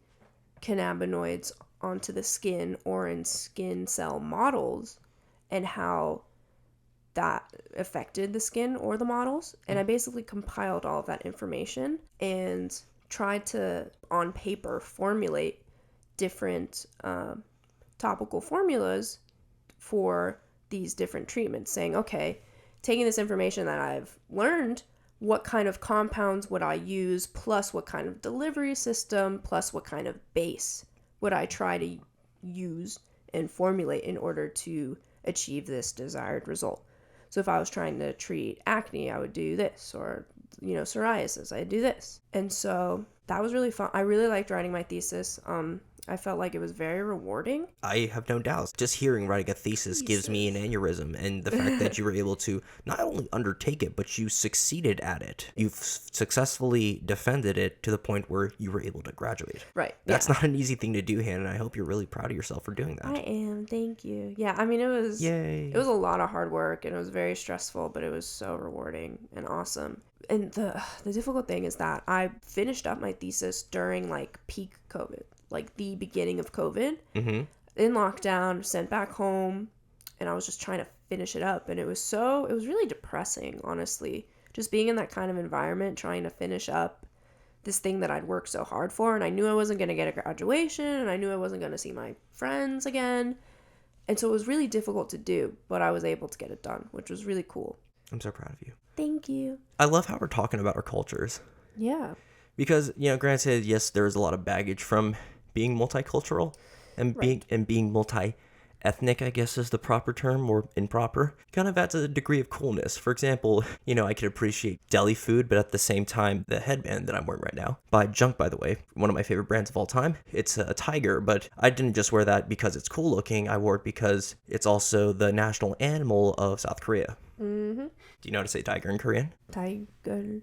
cannabinoids onto the skin or in skin cell models and how that affected the skin or the models. And I basically compiled all of that information and tried to, on paper, formulate different topical formulas for these different treatments, saying, okay, taking this information that I've learned, what kind of compounds would I use, plus what kind of delivery system, plus what kind of base would I try to use and formulate in order to achieve this desired result. So if I was trying to treat acne, I would do this, or, psoriasis, I'd do this. And so that was really fun. I really liked writing my thesis. I felt like it was very rewarding. I have no doubts. Just hearing writing a thesis gives me an aneurysm, and the fact that you were able to not only undertake it, but you succeeded at it. You've successfully defended it to the point where you were able to graduate. Right. That's not an easy thing to do, Hannah, and I hope you're really proud of yourself for doing that. I am. Thank you. Yeah, I mean, Yay. It was a lot of hard work, and it was very stressful, but it was so rewarding and awesome. And the difficult thing is that I finished up my thesis during peak COVID, the beginning of COVID, in lockdown, sent back home, and I was just trying to finish it up. And it was really depressing, honestly, just being in that kind of environment, trying to finish up this thing that I'd worked so hard for. And I knew I wasn't going to get a graduation, and I knew I wasn't going to see my friends again. And so it was really difficult to do, but I was able to get it done, which was really cool. I'm so proud of you. Thank you. I love how we're talking about our cultures. Yeah. Because, granted, yes, there's a lot of baggage from being multicultural and being multi-ethnic, I guess is the proper term, or improper. Kind of adds a degree of coolness. For example, I could appreciate deli food, but at the same time, the headband that I'm wearing right now, by Junk, by the way, one of my favorite brands of all time, it's a tiger, but I didn't just wear that because it's cool looking. I wore it because it's also the national animal of South Korea. Mm-hmm. Do you know how to say tiger in Korean? Tiger.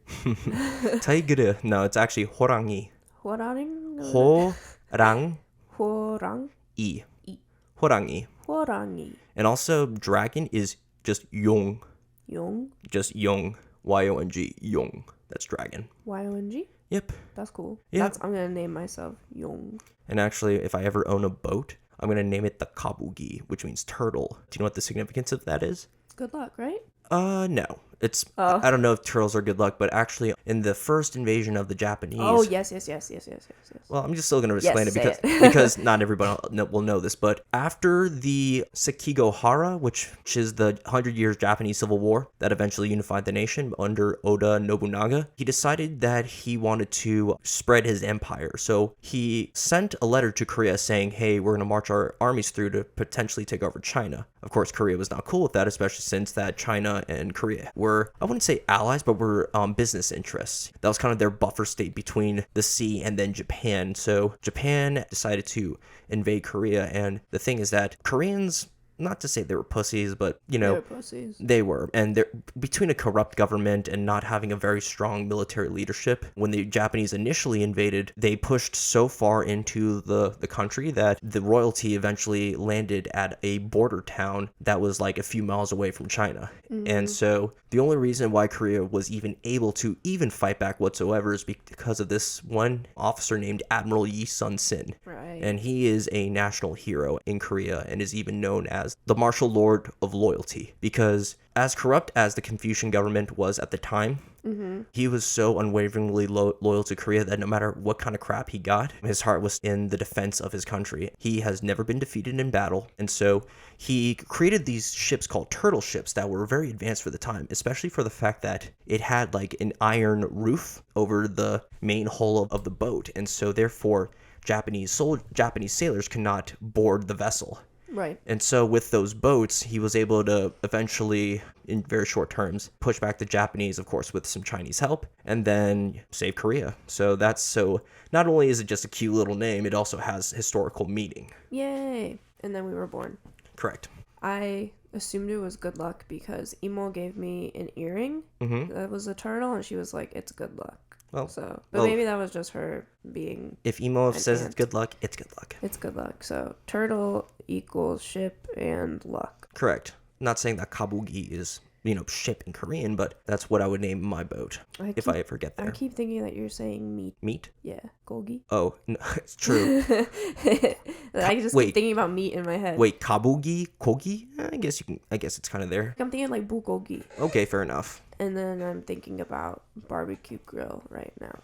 Tiger. No, it's actually 호랑이. 호랑이. 호랑이. 호랑이. 호랑이. And also, dragon is just 용. Yong? Just 용. Y-O-N-G. 용. That's dragon. Y-O-N-G? Yep. That's cool. Yeah. I'm going to name myself Yong. And actually, if I ever own a boat, I'm going to name it the kabugi, which means turtle. Do you know what the significance of that is? Good luck, right? No. It's, I don't know if turtles are good luck, but actually in the first invasion of the Japanese... Oh, yes. Well, I'm just still going to explain Yes, it because not everybody will know this, but after the Sekigahara, which is the 100 Years Japanese Civil War that eventually unified the nation under Oda Nobunaga, he decided that he wanted to spread his empire. So he sent a letter to Korea saying, hey, we're going to march our armies through to potentially take over China. Of course, Korea was not cool with that, especially since that China and Korea were, I wouldn't say allies, but were business interests. That was kind of their buffer state between the sea and then Japan. So Japan decided to invade Korea, and the thing is that Koreans, not to say they were pussies, but They were pussies. they were, and they're between a corrupt government and not having a very strong military leadership. When the Japanese initially invaded, they pushed so far into the country that the royalty eventually landed at a border town that was like a few miles away from China. And so the only reason why Korea was even able to even fight back whatsoever is because of this one officer named Admiral Yi Sun-sin. Right. And he is a national hero in Korea and is even known as the martial lord of loyalty, because as corrupt as the Confucian government was at the time, he was so unwaveringly loyal to Korea that no matter what kind of crap he got, his heart was in the defense of his country. He has never been defeated in battle, and so he created these ships called turtle ships that were very advanced for the time, especially for the fact that it had like an iron roof over the main hull of the boat, and so therefore Japanese sailors could not board the vessel. Right. And so with those boats, he was able to eventually, in very short terms, push back the Japanese, of course, with some Chinese help, and then save Korea. So not only is it just a cute little name, it also has historical meaning. Yay. And then we were born. Correct. I assumed it was good luck because Imo gave me an earring that was a turtle, and she was like, it's good luck. Well, maybe that was just her being... If Emo says it's good luck, it's good luck. It's good luck. So turtle equals ship and luck. Correct. Not saying that kabugi is ship in Korean, but that's what I would name my boat if I ever get there. I keep thinking that you're saying meat. Meat? Yeah, gogi. Oh, no, it's true. I just keep thinking about meat in my head. Wait, kabugi, kogi? I guess it's kind of there. I'm thinking like bulgogi. Okay, fair enough. And then I'm thinking about barbecue grill right now.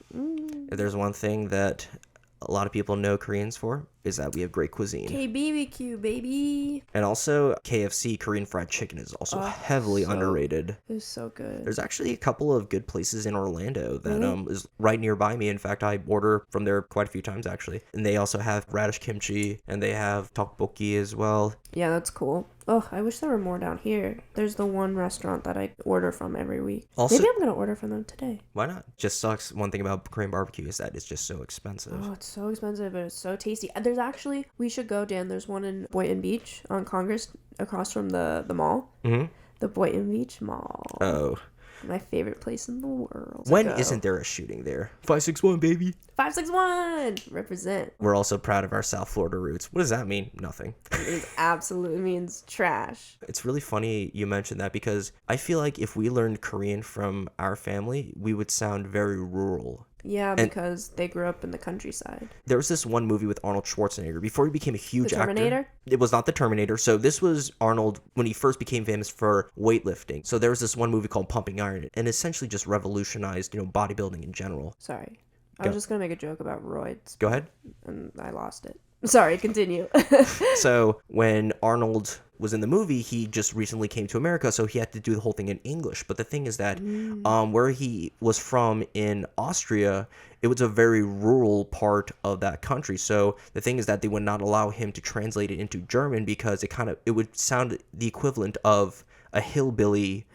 If there's one thing that a lot of people know Koreans for, is that we have great cuisine. KBBQ, baby. And also, KFC, Korean fried chicken, is also heavily underrated. It's so good. There's actually a couple of good places in Orlando that is right nearby me. In fact, I order from there quite a few times, actually. And they also have radish kimchi, and they have tteokbokki as well. Yeah, that's cool. Oh, I wish there were more down here. There's the one restaurant that I order from every week. Also, maybe I'm going to order from them today. Why not? Just sucks. One thing about Korean barbecue is that it's just so expensive. Oh, it's so expensive, but it's so tasty. There's actually, we should go, Dan. There's one in Boynton Beach on Congress across from the mall. Mm-hmm. The Boynton Beach Mall. Oh. My favorite place in the world. When isn't there a shooting there? 561, baby. 561! Represent. We're also proud of our South Florida roots. What does that mean? Nothing. It absolutely means trash. It's really funny you mentioned that because I feel like if we learned Korean from our family, we would sound very rural. Yeah, because they grew up in the countryside. There was this one movie with Arnold Schwarzenegger before he became a huge actor. The Terminator? It was not The Terminator. So this was Arnold when he first became famous for weightlifting. So there was this one movie called Pumping Iron and essentially just revolutionized, bodybuilding in general. Sorry. I was just going to make a joke about roids. Go ahead. And I lost it. Sorry, continue. So when Arnold was in the movie, he just recently came to America, so he had to do the whole thing in English. But the thing is that where he was from in Austria, it was a very rural part of that country. So the thing is that they would not allow him to translate it into German because it would sound the equivalent of a hillbilly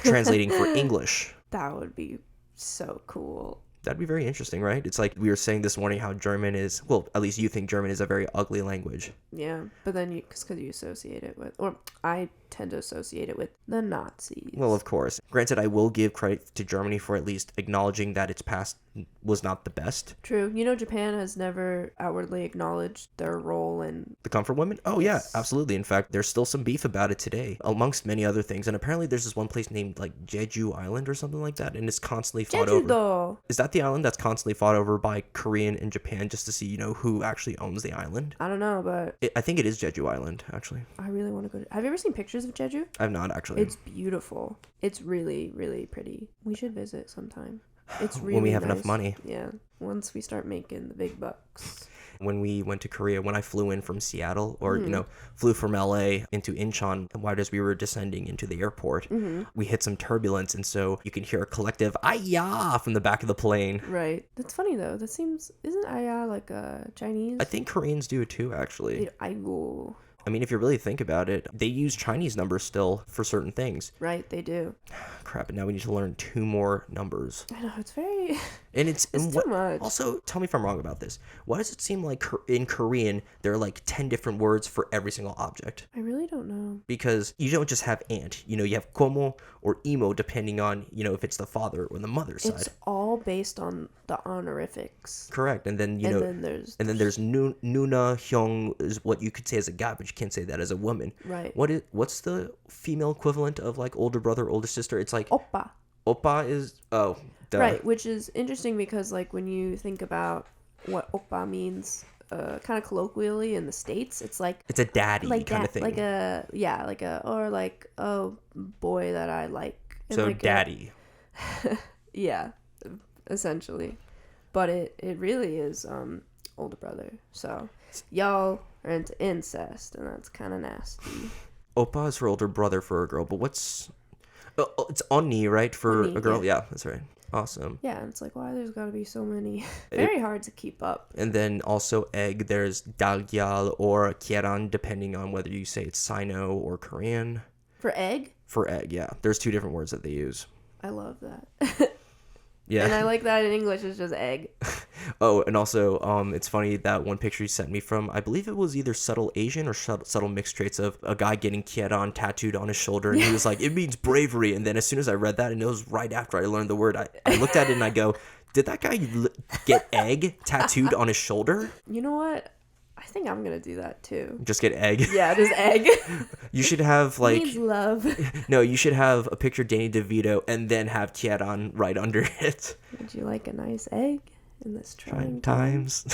translating for English. That would be so cool. That'd be very interesting, right? It's like we were saying this morning how German is, well, at least you think German is a very ugly language. Yeah, but then because you associate it with, or I tend to associate it with the Nazis. Well, of course. Granted, I will give credit to Germany for at least acknowledging that its past was not the best. True. Japan has never outwardly acknowledged their role in the comfort women? Oh, yeah, absolutely. In fact, there's still some beef about it today, amongst many other things. And apparently there's this one place named like Jeju Island or something like that, and it's constantly fought over. Is that the island that's constantly fought over by Korean and Japan just to see, who actually owns the island? I don't know, but I think it is Jeju Island, actually. I really want to go have you ever seen pictures of Jeju? I've not, actually. It's beautiful. It's really, really pretty. We should visit sometime. It's really when we have nice. enough money. Yeah, once we start making the big bucks. When we went to Korea, when I flew in from Seattle, or, flew from LA into Incheon, and right as we were descending into the airport, we hit some turbulence, and so you can hear a collective "Aya" from the back of the plane. Right. That's funny, though. Isn't Aya like Chinese? I think Koreans do it too, actually. Aigo. I mean, if you really think about it, they use Chinese numbers still for certain things. Right, they do. Crap, and now we need to learn 2 more numbers. I know, it's very... And it's too much. Also, tell me if I'm wrong about this. Why does it seem like in Korean, there are like 10 different words for every single object? I really don't know. Because you don't just have aunt. You have como or emo, depending on, if it's the father or the mother's side. It's all based on the honorifics. Correct. And then, there's nuna, hyung is what you could say as a guy, but you can't say that as a woman. Right. What's the female equivalent of like older brother, older sister? It's like oppa. Oppa is duh. Right, which is interesting because like when you think about what oppa means, kind of colloquially in the States, it's like it's a daddy kind of thing. Like oh boy that I like. And so like daddy. Yeah, essentially, but it really is older brother. So y'all are into incest, and that's kind of nasty. Oppa is for older brother for a girl, but what's it's onni, right, for a girl? Yeah, that's right. Awesome. Yeah, and it's like, why there's got to be so many. Very hard to keep up. And then also egg, there's dalgyal or kieran, depending on whether you say it's Sino or Korean. For egg? For egg, yeah. There's 2 different words that they use. I love that. Yeah. And I like that in English, it's just egg. Oh, and also, it's funny that one picture he sent me from, I believe it was either subtle Asian or subtle mixed traits of a guy getting kieran tattooed on his shoulder, and he was like, it means bravery. And then as soon as I read that, and it was right after I learned the word, I looked at it and I go, did that guy get egg tattooed on his shoulder? You know what? I I think I'm gonna do that too. Just get egg. Yeah, just egg. You should have like Needs love. no, you should have a picture of Danny DeVito and then have Kieran right under it. Would you like a nice egg in this trying Times.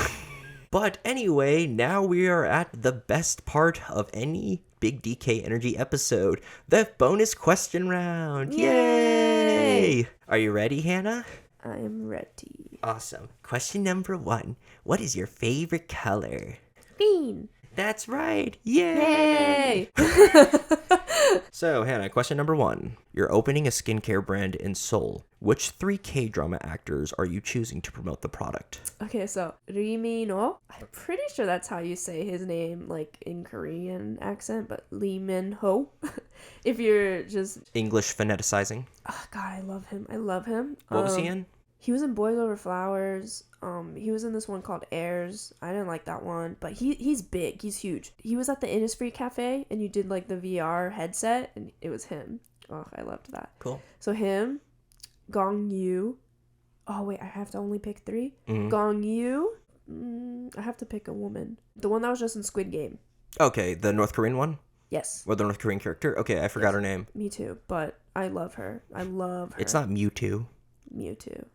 But anyway, now we are at the best part of any Big DK Energy episode, the bonus question round. Yay! Are you ready, Hannah? I'm ready. Awesome. Question number 1. What is your favorite color? Green. That's right. Yay! So, Hannah, question number 1. You're opening a skincare brand in Seoul. Which 3 K-drama actors are you choosing to promote the product? Okay, so Lee I'm pretty sure that's how you say his name, like in Korean accent, but Lee Min-ho. If you're just English phoneticizing. oh God, I love him. I love him. What was he in? He was in Boys Over Flowers. He was in this one called Airs. I didn't like that one, but he's big. He's huge. He was at the Innisfree Cafe, and you did like the VR headset, and it was him. Oh, I loved that. Cool. So him, Gong Yoo. Oh wait, I have to only pick 3. Mm-hmm. Gong Yoo. I have to pick a woman. The one that was just in Squid Game. Okay, the North Korean one? Yes. Or the North Korean character? Okay, I forgot her name. Me too, but I love her. I love her. It's not Mewtwo. Mewtwo.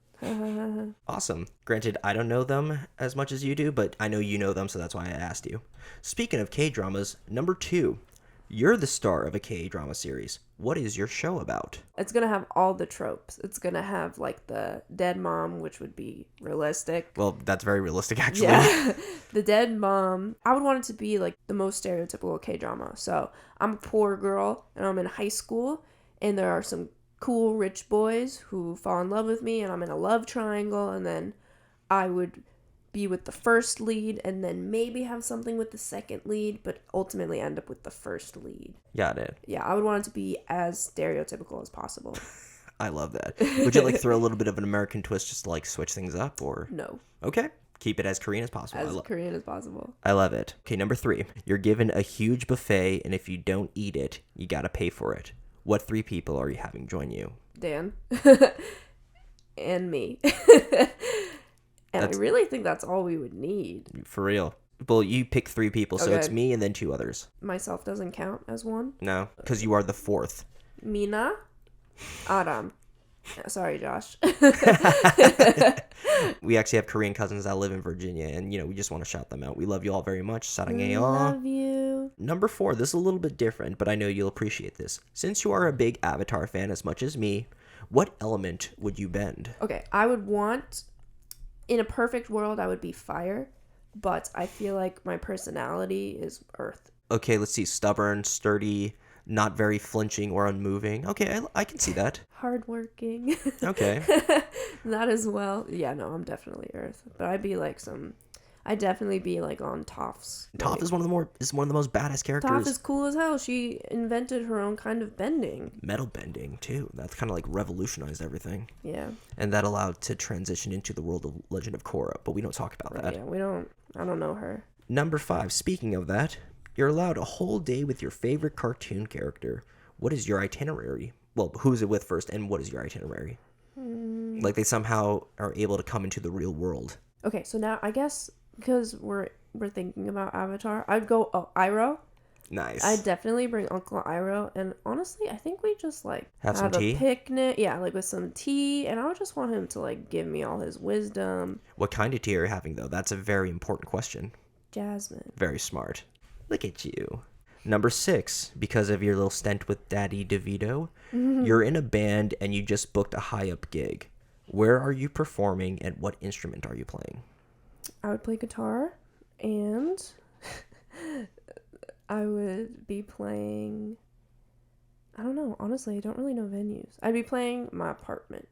Awesome. Granted, I don't know them as much as you do, but I know you know them, so that's why I asked you. Speaking of K-dramas, number 2. You're the star of a K-drama series. What is your show about? It's gonna have all the tropes. It's gonna have like the dead mom, which would be realistic. Well, that's very realistic, actually. Yeah. The dead mom. I would want it to be like the most stereotypical K-drama. So I'm a poor girl and I'm in high school, and there are some cool rich boys who fall in love with me, and I'm in a love triangle, and then I would be with the first lead and then maybe have something with the second lead, but ultimately end up with the first lead. Got it. Yeah, I would want it to be as stereotypical as possible. I love that. Would you like throw a little bit of an American twist just to like switch things up, or? No. Okay. Keep it as Korean as possible. As Korean as possible. I love it. Okay, number 3. You're given a huge buffet, and if you don't eat it, you gotta pay for it. What 3 people are you having join you? Dan. And me. And I really think that's all we would need. For real. Well, you pick 3 people, so Okay. it's me and then 2 others. Myself doesn't count as one. No, because you are the 4th. Mina. Aram. Sorry, Josh. We actually have Korean cousins that live in Virginia, and, we just want to shout them out. We love you all very much. 사랑해요. Love you. Number 4, this is a little bit different, but I know you'll appreciate this. Since you are a big Avatar fan as much as me, what element would you bend? Okay, I would want, in a perfect world, I would be fire, but I feel like my personality is earth. Okay, let's see. Stubborn, sturdy, not very flinching or unmoving. Okay, I can see that. Hardworking. Okay. That as well. Yeah, no, I'm definitely earth. But I'd definitely be like on Toph's. Toph is one of the most badass characters. Toph is cool as hell. She invented her own kind of bending. Metal bending too. That's kind of like revolutionized everything. Yeah. And that allowed to transition into the world of Legend of Korra, but we don't talk about that. Yeah, I don't know her. Number 5, speaking of that, you're allowed a whole day with your favorite cartoon character. What is your itinerary? Well, who's it with first, and what is your itinerary? Like they somehow are able to come into the real world. Okay, so now I guess because we're thinking about Avatar, I'd go Iroh. Nice. I'd definitely bring Uncle Iroh, and honestly, I think we just like Have some tea? a picnic, yeah, like with some tea, and I would just want him to like give me all his wisdom. What kind of tea are you having, though? That's a very important question. Jasmine. Very smart. Look at you. Number 6, because of your little stint with Daddy DeVito, you're in a band and you just booked a high-up gig. Where are you performing, and what instrument are you playing? I would play guitar, and I would be playing, I don't know, honestly, I don't really know venues. I'd be playing my apartment.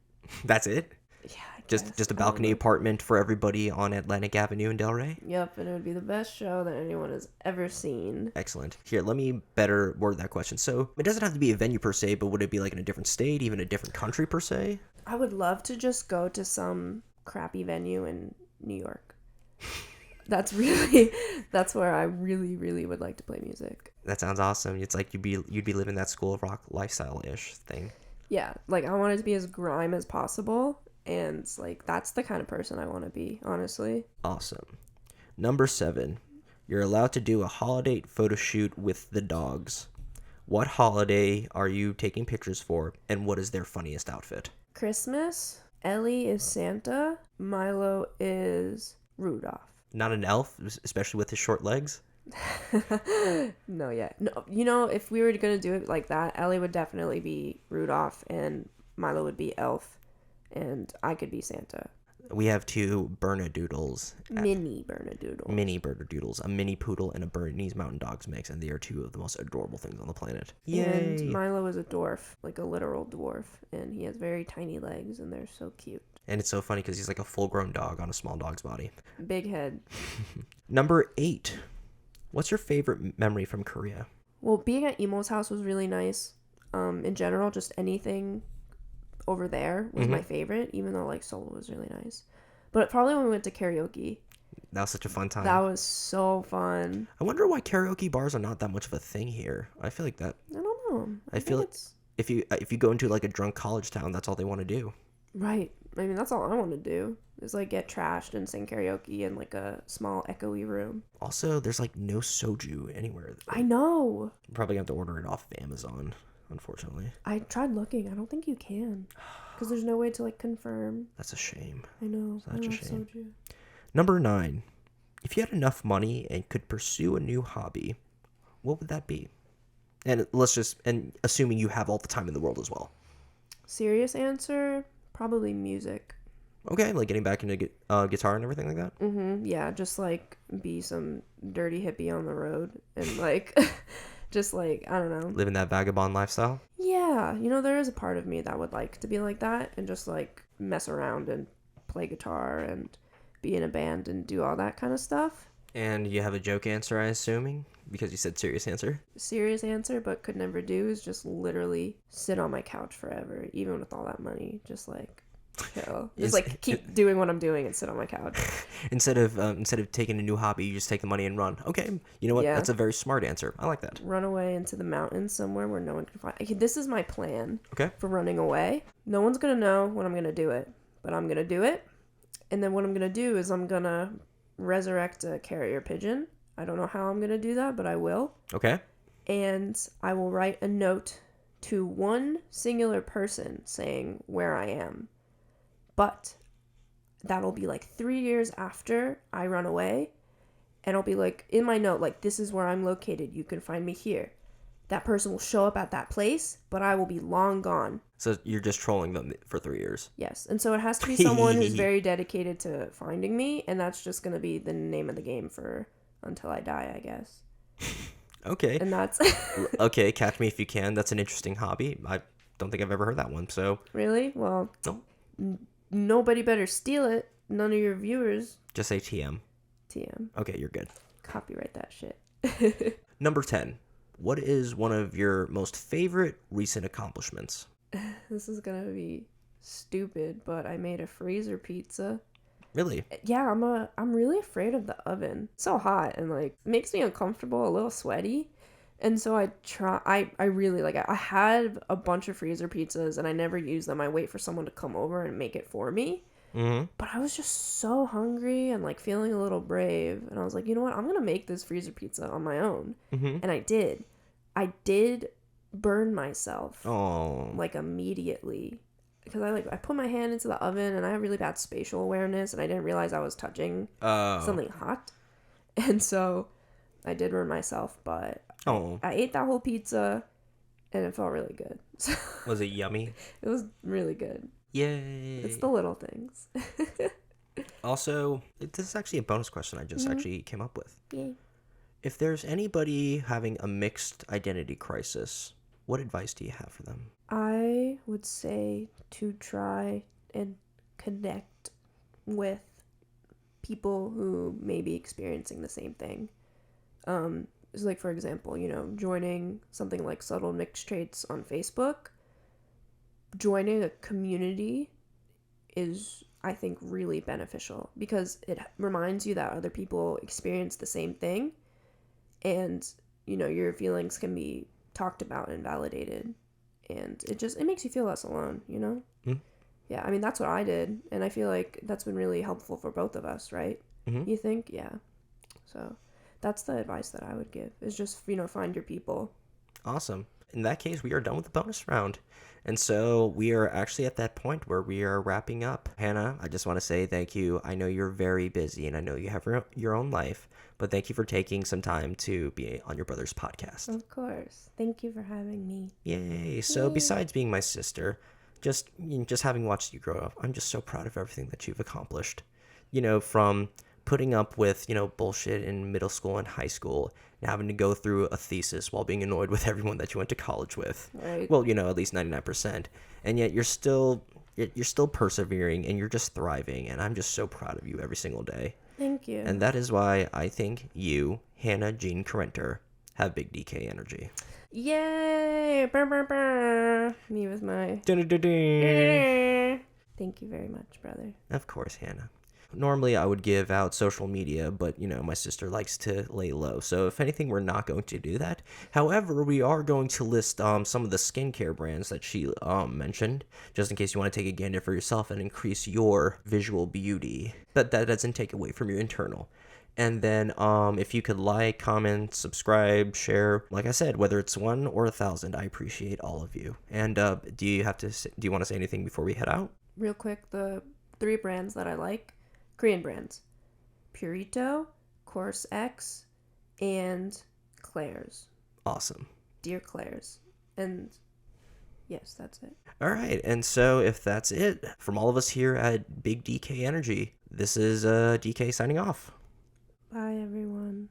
That's it? Yeah, I Just guess. a balcony apartment for everybody on Atlantic Avenue in Delray? Yep, and it would be the best show that anyone has ever seen. Excellent. Here, let me better word that question. So, it doesn't have to be a venue per se, but would it be like in a different state, even a different country per se? I would love to just go to some crappy venue in New York. That's where I really, really would like to play music. That sounds awesome. It's like you'd be living that School of Rock lifestyle-ish thing. Yeah, like I want it to be as grime as possible, and like that's the kind of person I want to be, honestly. Awesome. Number 7. You're allowed to do a holiday photo shoot with the dogs. What holiday are you taking pictures for, and what is their funniest outfit? Christmas. Ellie is Santa. Milo is Rudolph. Not an elf, especially with his short legs? No, yeah. No, if we were going to do it like that, Ellie would definitely be Rudolph, and Milo would be Elf, and I could be Santa. We have two Bernedoodles. Mini Bernedoodles. Mini Bernedoodles. A mini poodle and a Bernese Mountain Dogs mix, and they are two of the most adorable things on the planet. Yay! And Milo is a dwarf, like a literal dwarf, and he has very tiny legs, and they're so cute. And it's so funny because he's like a full-grown dog on a small dog's body. Big head. Number 8. What's your favorite memory from Korea? Well, being at Emo's house was really nice. In general, just anything over there was my favorite, even though like Seoul was really nice. But probably when we went to karaoke. That was such a fun time. That was so fun. I wonder why karaoke bars are not that much of a thing here. I feel like that. I don't know. I feel like if you go into like a drunk college town, that's all they want to do. Right. I mean, that's all I want to do is like get trashed and sing karaoke in like a small echoey room. Also, there's like no soju anywhere. I know. I'm probably gonna have to order it off of Amazon, unfortunately. I tried looking. I don't think you can because there's no way to like confirm. That's a shame. I know. Such a shame. Soju. Number 9. If you had enough money and could pursue a new hobby, what would that be? And assuming you have all the time in the world as well. Serious answer, probably music. Okay, like getting back into guitar and everything like that? Mm-hmm. Yeah, just like be some dirty hippie on the road and like just like, I don't know. Living that vagabond lifestyle? Yeah, there is a part of me that would like to be like that and just like mess around and play guitar and be in a band and do all that kind of stuff. And you have a joke answer, I assuming? Because you said serious answer? Serious answer, but could never do is just literally sit on my couch forever, even with all that money. Just like chill. Just like keep doing what I'm doing and sit on my couch. Instead of taking a new hobby, you just take the money and run. Okay, you know what? Yeah. That's a very smart answer. I like that. Run away into the mountains somewhere where no one can find. Okay, this is my plan. Okay. For running away. No one's gonna know when I'm gonna do it, but I'm gonna do it. And then what I'm gonna do is I'm gonna resurrect a carrier pigeon. I don't know how I'm gonna do that, but I will. Okay. And I will write a note to one singular person saying where I am. But that'll be like 3 years after I run away. And I'll be like, in my note, like, this is where I'm located. You can find me here. That person will show up at that place, but I will be long gone. So you're just trolling them for 3 years. Yes. And so it has to be someone who's very dedicated to finding me. And that's just going to be the name of the game for until I die, I guess. Okay. And that's... Okay, catch me if you can. That's an interesting hobby. I don't think I've ever heard that one, so... Really? Well... No. Nobody better steal it. None of your viewers. Just say TM. TM. Okay, you're good. Copyright that shit. Number 10. What is one of your most favorite recent accomplishments? This is gonna be stupid, but I made a freezer pizza. Really? Yeah, I'm really afraid of the oven. It's so hot and like makes me uncomfortable, a little sweaty. And so I really like it. I had a bunch of freezer pizzas and I never use them. I wait for someone to come over and make it for me. Mm-hmm. But I was just so hungry and like feeling a little brave. And I was like, you know what? I'm going to make this freezer pizza on my own. Mm-hmm. And I did. I did burn myself. Oh. Like immediately. Because I put my hand into the oven and I have really bad spatial awareness and I didn't realize I was touching something hot. And so I did burn myself, but I ate that whole pizza and it felt really good. Was it yummy? It was really good. Yay. It's the little things. Also, this is actually a bonus question I just actually came up with. Yay. If there's anybody having a mixed identity crisis, what advice do you have for them? I would say to try and connect with people who may be experiencing the same thing. So like, for example, joining something like Subtle Mixed Traits on Facebook, joining a community is, I think, really beneficial because it reminds you that other people experience the same thing and, your feelings can be talked about and validated and it makes you feel less alone, Mm. Yeah, I mean, that's what I did and I feel like that's been really helpful for both of us, right? Mm-hmm. You think? Yeah. So That's the advice that I would give, is just, find your people. Awesome. In that case, we are done with the bonus round. And so we are actually at that point where we are wrapping up. Hannah, I just want to say thank you. I know you're very busy and I know you have your own life, but thank you for taking some time to be on your brother's podcast. Of course. Thank you for having me. Yay. So besides being my sister, just having watched you grow up, I'm just so proud of everything that you've accomplished. From putting up with, bullshit in middle school and high school and having to go through a thesis while being annoyed with everyone that you went to college with. Right. Well, at least 99%. And yet you're still persevering and you're just thriving. And I'm just so proud of you every single day. Thank you. And that is why I think you, Hannah Jean Korentur, have big DK energy. Yay! Brr, brr, brr. Me with my... Thank you very much, brother. Of course, Hannah. Normally, I would give out social media, but, my sister likes to lay low. So, if anything, we're not going to do that. However, we are going to list some of the skincare brands that she mentioned, just in case you want to take a gander for yourself and increase your visual beauty. That doesn't take away from your internal. And then if you could like, comment, subscribe, share, like I said, whether it's 1 or 1,000, I appreciate all of you. And do you want to say anything before we head out? Real quick, the 3 brands that I like, Korean brands: Purito, Course X, and Claire's. Awesome. Dear Claire's. And yes, that's it. All right. And so if that's it, from all of us here at Big DK Energy, this is DK signing off. Bye, everyone.